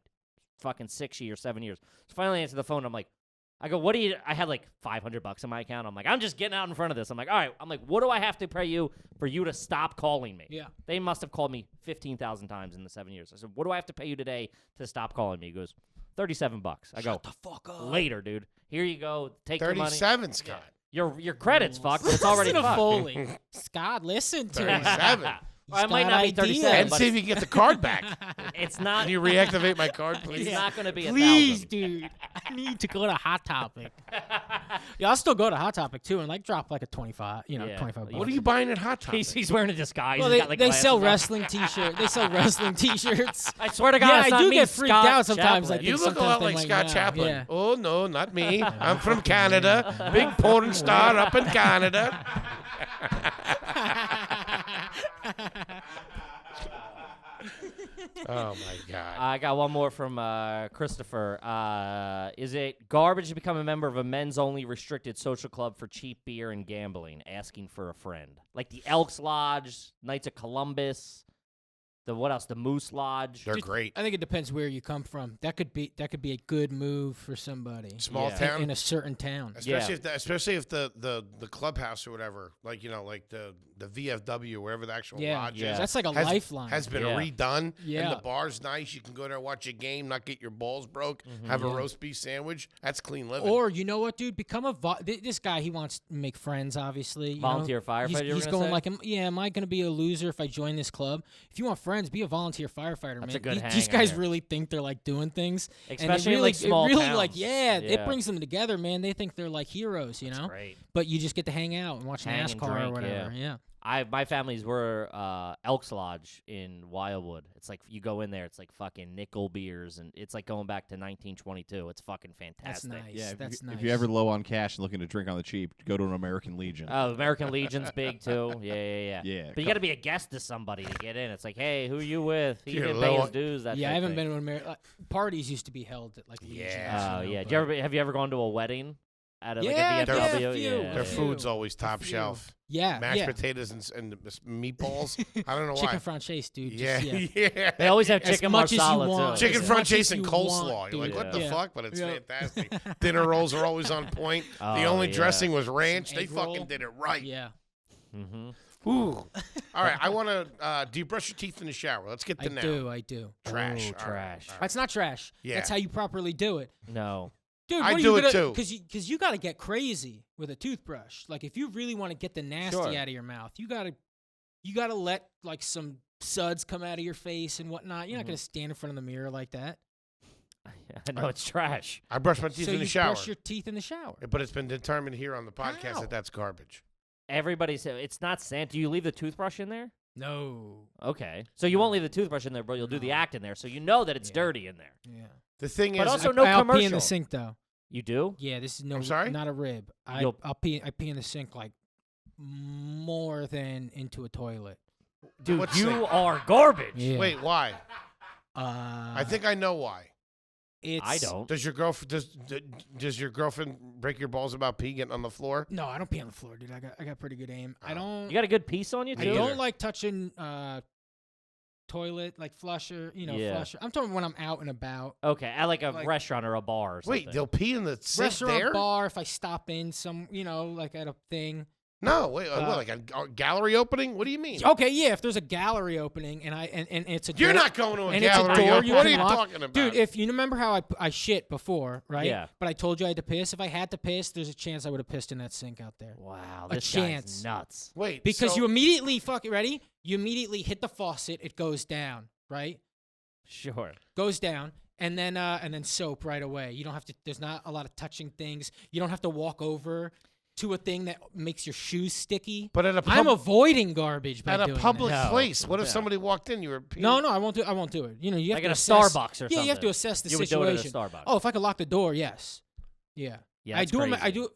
fucking 6 years, 7 years. So finally I answer the phone. I'm like, I go, what do you? I had like $500 in my account. I'm like, I'm just getting out in front of this. I'm like, all right. I'm like, what do I have to pay you for you to stop calling me? Yeah. They must have called me 15,000 times in the 7 years. I said, what do I have to pay you today to stop calling me? He goes, $37. I go, Shut the fuck up. later, dude. Here you go. Take the money. 37, Scott. Your credit's fucked. It's already Listen to fucked. Foley. Scott, listen to him. 37. Well, I He's might got not be ideas. 37, And but see if you can get the card back. it's not. Can you reactivate my card, please? It's not going to be Please, 1,000. dude. I need to go to Hot Topic. Yeah, I'll still go to Hot Topic too and like drop like a 25, Yeah. 25 bucks. What are you buying at Hot Topic? He's wearing a disguise. Well, He's they, got, like, they glasses sell on. wrestling T-shirts. They sell wrestling T-shirts. I swear to God, Yeah, it's I not do me, get freaked Scott out sometimes, Chaplin. I You think look a lot sometimes they like might Scott know. Chaplin. Yeah. Oh, no, not me. I'm from Canada. Big porn star up in Canada. Oh, my God. I got one more from Christopher. Is it garbage to become a member of a men's-only restricted social club for cheap beer and gambling? Asking for a friend, like the Elks Lodge, Knights of Columbus, the what else? The Moose Lodge. They're great. I think it depends where you come from. That could be a good move for somebody. Small Yeah. town. In a certain town. Especially if the clubhouse or whatever, like like the VFW, wherever the actual lodge Yeah. is, That's like a has, lifeline. has been Yeah. redone. Yeah. And the bar's nice. You can go there, watch a game, not get your balls broke, have a roast beef sandwich. That's clean living. Or you know what, dude? Become a this guy. He wants to make friends. Obviously, you Volunteer know? firefighter, you were He's gonna going say? like, am I going to be a loser if I join this club? If you want friends, be a volunteer firefighter, That's man. a good These hang, guys yeah. really think they're like doing things, Especially and it in, really, like, small it really towns. like Yeah. it brings them together, man. They think they're like heroes, you know. That's great. But you just get to hang out and watch Hang and NASCAR or drink, whatever. Yeah. My families were Elks Lodge in Wildwood. It's like you go in there, it's like fucking nickel beers, and it's like going back to 1922. It's fucking That's fantastic. nice. Yeah, That's nice. if you're ever low on cash and looking to drink on the cheap, go to an American Legion. Oh, American Legion's big too. Yeah. Yeah, But you got to be a guest to somebody to get in. It's like, hey, who you with? He You're didn't pay low his on- dues. That Yeah, I type haven't thing. been to America. Parties used to be held at like Legions, Yeah. Oh you know, yeah. but- Have you ever gone to a wedding at like Yeah, a VFW? yeah, a few. Yeah. Their Few. food's always top few. shelf. Yeah, Mashed yeah. potatoes and meatballs. I don't know Chicken why. franchise, dude. Yeah, Just, yeah. They always have As chicken much as you marsala want. too. Chicken As front much as chase and you coleslaw. want, You're like, dude. what the Yeah. fuck? But it's Yeah. fantastic. Dinner rolls are always on point. The Oh, only yeah. dressing was ranch. Some They egg roll. fucking did it right. Yeah, Mm-hmm. Ooh. All right. I want to. Do you brush your teeth in the shower? Let's get I to now. do. I do. Trash. Oh, All right, trash. all right. That's not trash. Yeah. That's how you properly do it. No. Dude, I what do are you it gonna, too. Because you got to get crazy with a toothbrush. Like if you really want to get the nasty Sure. out of your mouth, you gotta let like some suds come out of your face and whatnot. You're not gonna stand in front of the mirror like that. I know it's trash. I brush my teeth So in the you shower. brush your teeth in the shower. But it's been determined here on the podcast How? that that's garbage. Everybody said it's not sand. Do you leave the toothbrush in there? No. Okay. So you won't leave the toothbrush in there, but you'll do the act in there. So you know that it's Yeah. dirty in there. Yeah. The thing But is, also no I'll pee in commercial. the sink though. You do? Yeah, this is no. I'm sorry? Not a rib. I You'll- I pee in the sink like more than into a toilet. Dude, What's you sink? are garbage. Yeah. wait, why? I I think I know why. it's. I don't. Does your girlfriend break your balls about pee getting on the floor? No, I don't pee on the floor, dude. I got pretty good aim. I don't. You got a good piece on you I too. don't like touching toilet like flusher. Yeah. Flusher. I'm talking when I'm out and about. Okay, at like a Like- restaurant or a bar or something. Wait, they'll pee in the sink Restaurant, there? bar. If I stop in some, like at a thing. No, wait, what, like a gallery opening? What do you mean? Okay, yeah. If there's a gallery opening and it's a You're door- not going to a and it's a gallery. door opening. you What can are you lock. talking about? Dude, if you remember how I shit before, right? Yeah. But I told you I had to piss. If I had to piss, there's a chance I would have pissed in that sink out there. Wow, A this chance. guy's nuts. Wait, Because so- you immediately ready? You immediately hit the faucet. It goes down, right? Sure. Goes down, and then soap right away. You don't have to. There's not a lot of touching things. You don't have to walk over. to a thing that makes your shoes sticky. But at a I'm avoiding garbage by at a doing public that. place. What if somebody walked in? You were peeing? No, I won't do it. You know, you have Like to at a assess, Starbucks or Yeah, you have something. to assess the You would do it situation. at a Starbucks. Oh, if I could lock the door, yes. Yeah. Yeah, I that's do. I crazy. do.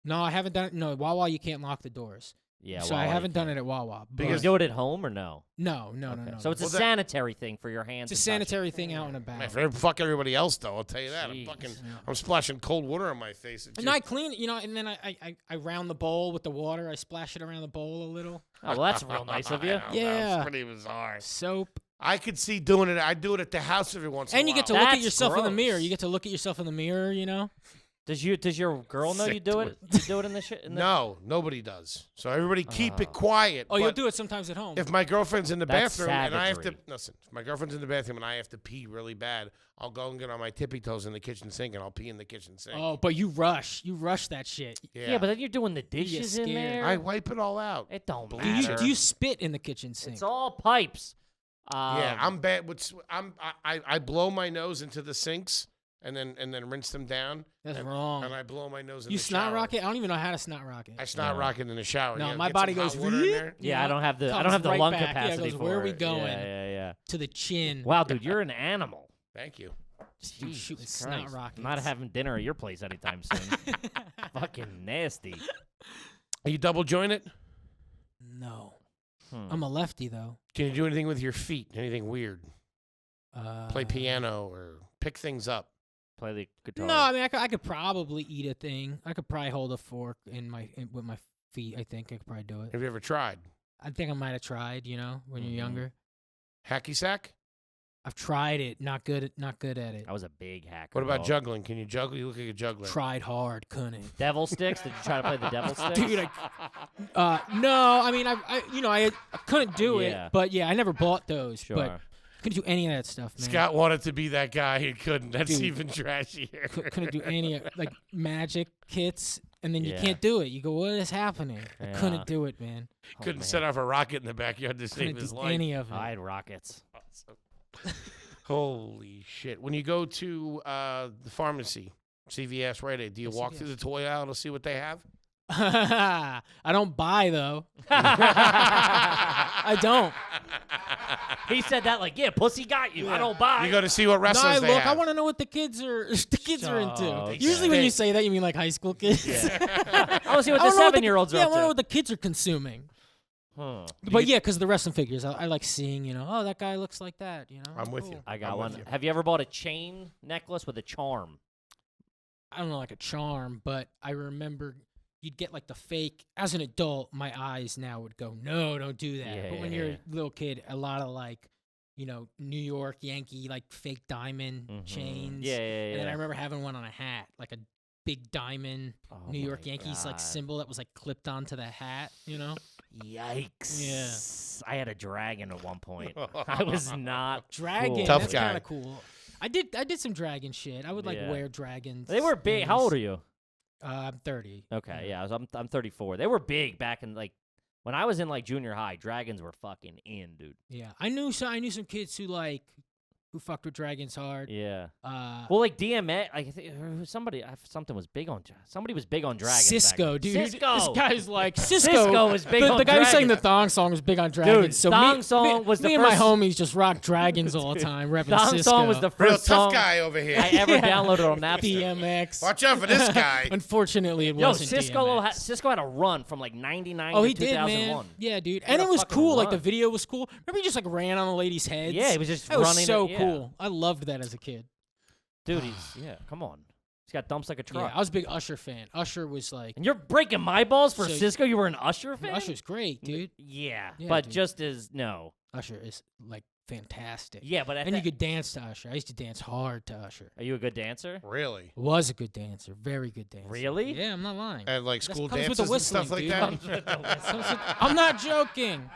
No, I haven't done it. No, Wawa, you can't lock the doors. Yeah, So I haven't done it at Wawa. Do you But do it at home or no? no. So it's Well, a that- sanitary thing for your hands. It's a and touching. sanitary thing out and about. If they fuck everybody else, though, I'll tell you that. Jeez. I'm splashing cold water on my face. And I clean, and then I round the bowl with the water. I splash it around the bowl a little. Oh, well, that's real nice of you. Yeah. It's pretty bizarre. Soap. I could see doing it. I do it at the house every once in a while. And you get to look at That's yourself in the mirror. gross. You get to look at yourself in the mirror, Does your girl know you Sick do to it? You do it in the shit? No, nobody does. So everybody keep it quiet. Oh, you'll but do it sometimes at home. If my girlfriend's in the That's bathroom and I have to savagery. listen, if my girlfriend's in the bathroom and I have to pee really bad, I'll go and get on my tippy toes in the kitchen sink and I'll pee in the kitchen sink. Oh, but you rush that shit. Yeah, but then you're doing the dishes in scared. there. I wipe it all out. It don't Do matter. you, do you spit in the kitchen sink? It's all pipes. Yeah, I'm bad with. I blow my nose into the sinks and then rinse them down. That's and, wrong. And I blow my nose in You the snot shower. rocket? I don't even know how to snot rocket. I snot rocket in the shower. No, Yeah, my get body some hot goes, water in there. Yeah, I don't have the Comes right lung back. Yeah, it capacity goes, for where are we it. going? Yeah. To the chin. Wow, dude, you're an animal. Thank you. Dude, shooting Jesus snot Christ. rockets. Not having dinner at your place anytime soon. Fucking nasty. Are you double jointed? No. Hmm. I'm a lefty, though. Can you do anything with your feet? Anything weird? Uh, Play piano or pick things up? Play the guitar. No, I mean, I could probably eat a thing. I could probably hold a fork with my feet. I think I could probably do it. Have you ever tried? I think I might have tried, when you're younger. Hacky sack? I've tried it. Not good at it. I was a big hacker. What about dog. juggling? Can you juggle? You look like a juggler. Tried hard, couldn't. Devil sticks? Did you try to play the devil sticks? Dude, no. I mean, I couldn't do Yeah. it. But yeah, I never bought those. Sure. But couldn't do any of that stuff, man. Scott wanted to be that guy. He couldn't. That's Dude. even trashier. Couldn't do any like magic kits, and then you Yeah. can't do it. You go, what is happening? I Yeah. couldn't do it, man. Couldn't man. set off a rocket in the backyard to save Couldn't his do life. any of it. I had rockets. Holy shit. When you go to the pharmacy, CVS, Rite Aid, do you walk through the toy aisle to see what they have? I don't buy though. I don't. He said that like, yeah, pussy got you. I don't buy. You go to see what No, wrestlers I they look. I have. want to know what the kids are into. Okay. Usually, when you say that, you mean like high school kids. I want to see what I the wanna know what 7-year-olds Yeah, are I want to know up what the kids are consuming. to. Huh. But yeah, because the wrestling figures, I like seeing. Oh, that guy looks like that. I'm with Cool. you. I got I'm one. with you. Have you ever bought a chain necklace with a charm? I don't know, like a charm, but I remember you'd get like the fake. As an adult, my eyes now would go, no, don't do that. Yeah, but when yeah, you're yeah. a little kid, a lot of like, New York Yankee like fake diamond chains. Yeah, yeah, And then I yeah. remember having one on a hat, like a big diamond Oh New York my Yankees like God. symbol that was like clipped onto the hat. Yikes. I had a dragon at one point. I was not Dragon, cool. Tough that's guy. kind of cool. I did some dragon shit. I would like Yeah. wear dragons. They were big. How old are you? I'm 30. Okay, yeah, I'm 34. They were big back in like when I was in like junior high. Dragons were fucking in, dude. Yeah, I knew some kids who fucked with dragons hard. Yeah. Uh, Well, like DMX, something was big on. Somebody was big on dragons. back Cisco, then. dude. Cisco. This guy's like Cisco. Cisco was big on The guy who sang the dragons. thong song was big on dragons. Dude, so thong me, song me, was the me and my first- homies just rock dragons all the time. Repping Thong Cisco. song was the Real first tough song guy over here. I ever downloaded on Napster. DMX. Watch out for this guy. Unfortunately, it Yo, wasn't DMX. Cisco had a run from like 99 Oh, to he did, 2001. man. Yeah, dude. What And a it was fucking cool. Like the run. video was cool. Remember, he just like ran on the ladies' heads. Yeah, he was just that was running. so yeah. cool. I loved that as a kid. Dude. Come on. He's got dumps like a truck. Yeah, I was a big Usher fan. Usher was like, And you're breaking my balls for So- Cisco. You were an Usher fan. Usher's great, dude. Yeah, Yeah, but dude. just as no. Usher is like fantastic. Yeah, but And you could dance to Usher. I used to dance hard to Usher. Are you a good dancer? Really? Was a good dancer. Very good dancer. Really? Yeah, I'm not lying. And like That school comes with dances the and stuff whistling, like dude. that? I'm not joking.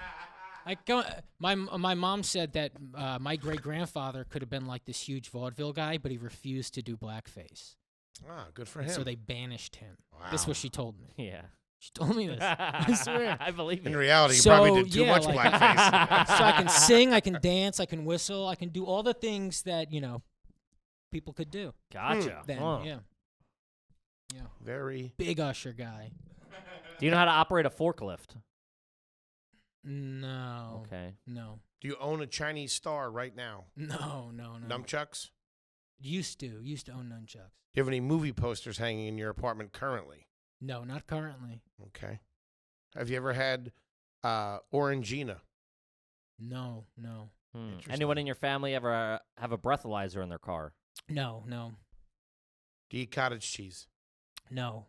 My mom said that my great grandfather could have been like this huge vaudeville guy, but he refused to do blackface. Ah, good for him. So they banished him. This is Wow. what she told me. Yeah. She told me this. I swear. I believe In it. reality, you So, probably did too yeah, much like- blackface. So I can sing, I can dance, I can whistle, I can do all the things that people could do Gotcha. then. Huh. Yeah. Yeah. Very. Big usher guy. Do you know how to operate a forklift? No. Okay. No. Do you own a Chinese star right now? No. Nunchucks? Used to own nunchucks. Do you have any movie posters hanging in your apartment currently? No, not currently. Okay. Have you ever had Orangina? No. Anyone in your family ever have a breathalyzer in their car? No. Do you eat cottage cheese? No.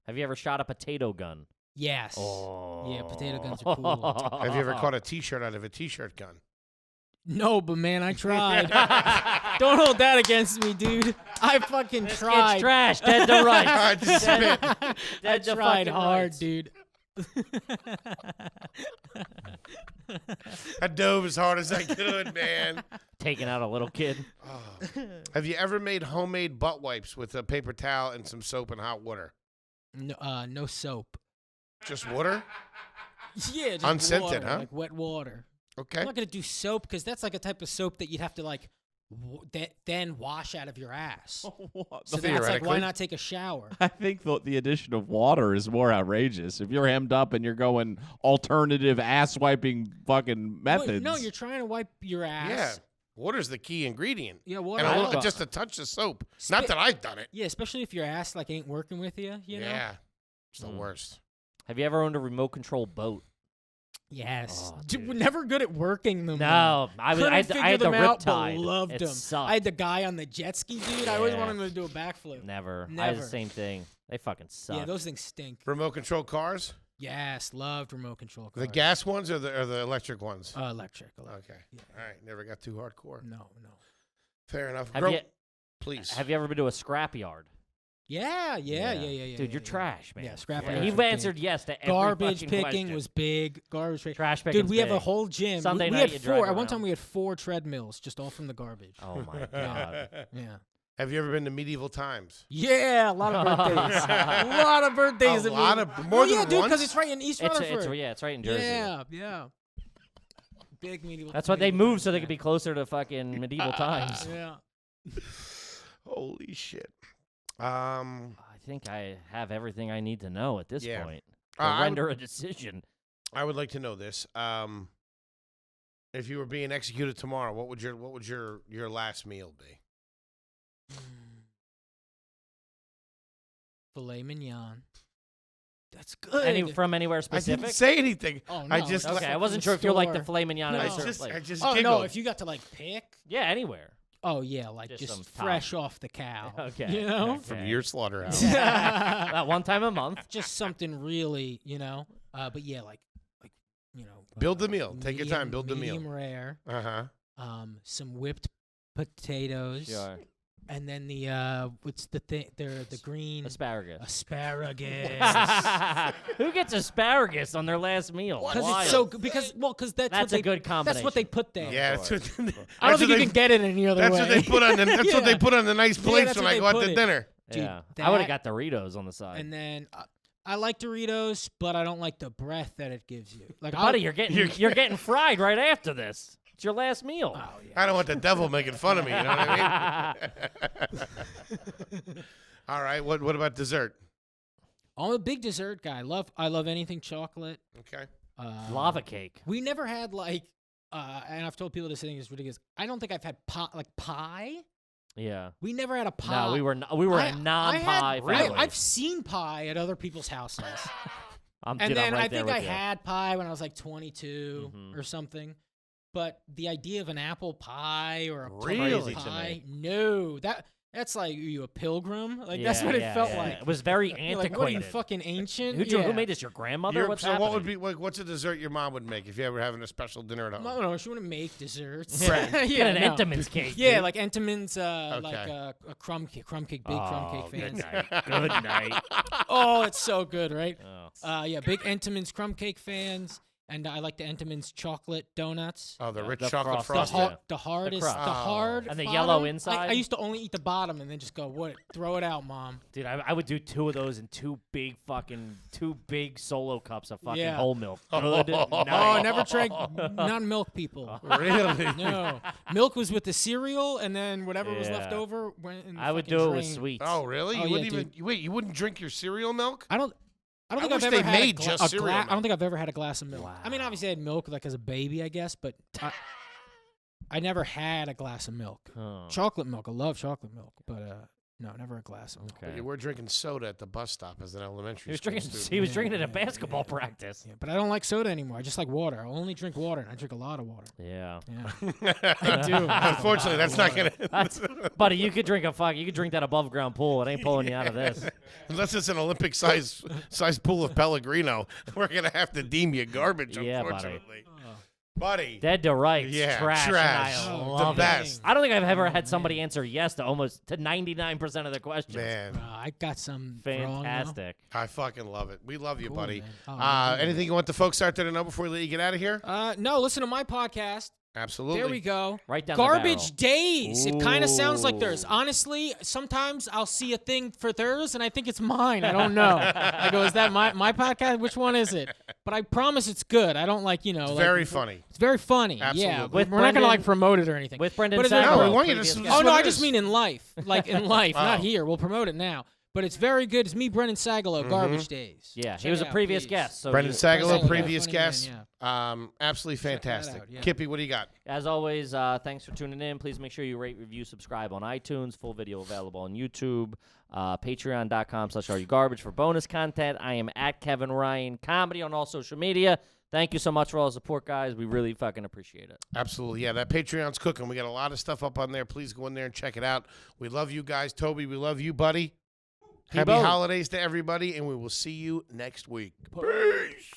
Have you ever shot a potato gun? Yes. Oh. Yeah, potato guns are cool. Have you ever caught a T-shirt out of a T-shirt gun? No, but man, I tried. Don't hold that against me, dude. I fucking This tried. kid's trash. Dead to rights. I just spit. I Dead to tried fucking hard, rights. dude. I dove as hard as I could, man. Taking out a little kid. Oh. Have you ever made homemade butt wipes with a paper towel and some soap and hot water? No soap. Just water? Yeah, just Unscented, water, huh? like wet water. Okay. I'm not gonna do soap because that's like a type of soap that you'd have to like then wash out of your ass. So that's like, why Theoretically. not take a shower? I think the addition of water is more outrageous. If you're hemmed up and you're going alternative ass wiping fucking methods. No, you're trying to wipe your ass. Yeah. Water's the key ingredient. Yeah, water. And a I little, love- just a touch of soap. Not that I've done it. Yeah, especially if your ass like ain't working with you. You know. Yeah. It's the worst. Have you ever owned a remote control boat? Yes. Oh, Dude, we're dude. never good at working them. No, I Couldn't had figure the them out, but Riptide. loved It them. sucked. I had the guy on the jet ski, dude. I always Yeah. wanted him to do a backflip. Never. I had Never. the same thing. They fucking suck. Yeah, those things stink. Remote control cars? Yes, loved remote control cars. The gas ones or the electric ones? Electric. Okay. Yeah. All right. Never got too hardcore. No. Fair enough. Have you Please. have you ever been to a scrapyard? Yeah. Dude, you're trash, man. Yeah, scrap Yeah. yards He are big. answered yes to every Garbage fucking picking question. was big. Garbage picking. Trash picking. Dude, we have a whole gym. Sunday we night had you drive four. At one around. time, we had 4 treadmills just all from the garbage. Oh my god. Yeah. Have you ever been to medieval times? Yeah, a lot of birthdays. a lot of birthdays. A lot of more yeah, than dude, once? because it's right in East Rutherford. It's right in Jersey. Yeah. Big medieval. That's why they medieval moved so they times, could be closer to fucking medieval times. Yeah. Holy shit. I think I have everything I need to know at this Yeah. point to I render a decision. I would like to know this. If you were being executed tomorrow, what would your last meal be? Filet mignon. That's good. From anywhere I specific? didn't say anything. Oh, I no, just it's Okay, I fucking wasn't sure if you like the store. filet mignon. No. at a I certain just place. I just Oh giggled. no, if you got to like pick. Yeah, anywhere. Oh yeah, like Just some just fresh off the cow. Okay. You know. From Okay. your slaughterhouse. About one time a month. Just something really, but yeah, like Build the meal. Take your time. Build the meal. Medium rare. Uh-huh. Some whipped potatoes. Sure. And then the what's the thing? The green Asparagus. asparagus. Who gets asparagus on their last meal? Because Wild. it's so good. Because that's what That's a they, good That's what they put there. Yeah, that's what, I don't think you can get it any other That's way. what they put on the. That's what they Yeah. put on the nice plates that's when what I they go out put to it. dinner. Dude, Yeah. I would have that- got Doritos on the side. And then I like Doritos, but I don't like the breath that it gives you. Like, Buddy, you're getting fried right after this. It's your last meal. Oh yeah. I don't want the devil making fun of me. You know what I mean? All right. What about dessert? I'm a big dessert guy. I love anything chocolate. Okay. Lava cake. We never had like, and I've told people this thing is ridiculous. I don't think I've had pie. Yeah. We never had a pie. No, we were a non-pie family. I've seen pie at other people's houses. I'm And then right I there think with I you. had pie when I was like 22 Mhm. or something. But the idea of an apple pie or a Really? pumpkin pie, no, that's like, are you a pilgrim? Like that's what it felt like. It was very You're antiquated. like, what are you, fucking ancient? Who made this? Your grandmother? What's So happening? what would be what's a dessert your mom would make if you ever having a special dinner at home? No, she wouldn't make desserts. Right. yeah, Get an no. Entenmann's cake. Yeah, dude. like Entenmann's, Okay. like a crumb cake, big crumb cake Good fans. night. Good night. Oh, it's so good, right? Oh. Yeah, big Entenmann's crumb cake fans. And I like the Entenmann's chocolate donuts. Oh, the rich the chocolate frosting. frosting. The hardest, crust. the hard, And the bottom. yellow inside? I used to only eat the bottom and then just go, "What? Throw it out, mom." Dude, I would do 2 of those in 2 big solo cups of fucking Yeah. whole milk. Good Oh, I night. never drank non-milk people. Really? No, milk was with the cereal, and then whatever was left Yeah. over went in the I would fucking do it with drain. sweets. Oh, really? Oh, You yeah, wouldn't even wait. You wouldn't drink your cereal milk? I don't think wish I've ever they had made just cereal I don't milk. think I've ever had a glass of milk. Wow. I mean, obviously I had milk like as a baby, I guess, but I never had a glass of milk. Oh. Chocolate milk, I love chocolate milk, but no, never a glass of milk. Okay. You were drinking soda at the bus stop as an elementary He was school drinking. student. He was Yeah, drinking it at yeah, basketball practice. Yeah, but I don't like soda anymore. I just like water. I only drink water, and I drink a lot of water. Yeah. Yeah, I do. Unfortunately, that's not gonna. That's, buddy, you could drink you could drink that above ground pool. It ain't pulling you out of this. Unless it's an Olympic size pool of Pellegrino, we're gonna have to deem you garbage. Yeah, buddy. Unfortunately, buddy. Dead to rights. Yeah, trash. and trash. I The love it. best. I don't think I've ever had somebody answer yes to 99% of the questions. Man, I got some wrong now. Fantastic. I fucking love it. We love you, Cool, buddy. man. Oh, I love you. Anything you want the folks out there to know before we let you get out of here? No, listen to my podcast. Absolutely. There we go. Right down Garbage the days. It kind of sounds like theirs. Ooh. Honestly, sometimes I'll see a thing for theirs and I think it's mine. I don't know. I go, is that my podcast? Which one is it? But I promise it's good. I don't like, It's very funny. It's very funny. Yeah. Absolutely. With We're not going to Brendan- like promote it or anything. With Brendan But it's very Sagalow, No, we want you to previous s- guest. Oh, no, what I it just is. mean in life. Like in life, not Oh. here. We'll promote it now. But it's very good. It's me, Brendan Sagalow, Garbage Days. Yeah, he Check was it a out, previous please. guest. So Brendan you- Sagalow, Sagalow, previous funny man, guest. Absolutely Check that fantastic. out, yeah. Kippy, what do you got? As always, thanks for tuning in. Please make sure you rate, review, subscribe on iTunes. Full video available on YouTube. Patreon.com/areyouGarbage for bonus content. I am at Kevin Ryan Comedy on all social media. Thank you so much for all the support, guys. We really fucking appreciate it. Absolutely. Yeah, that Patreon's cooking. We got a lot of stuff up on there. Please go in there and check it out. We love you guys. Toby, we love you, buddy. Happy T-Bone. holidays to everybody, and we will see you next week. Peace.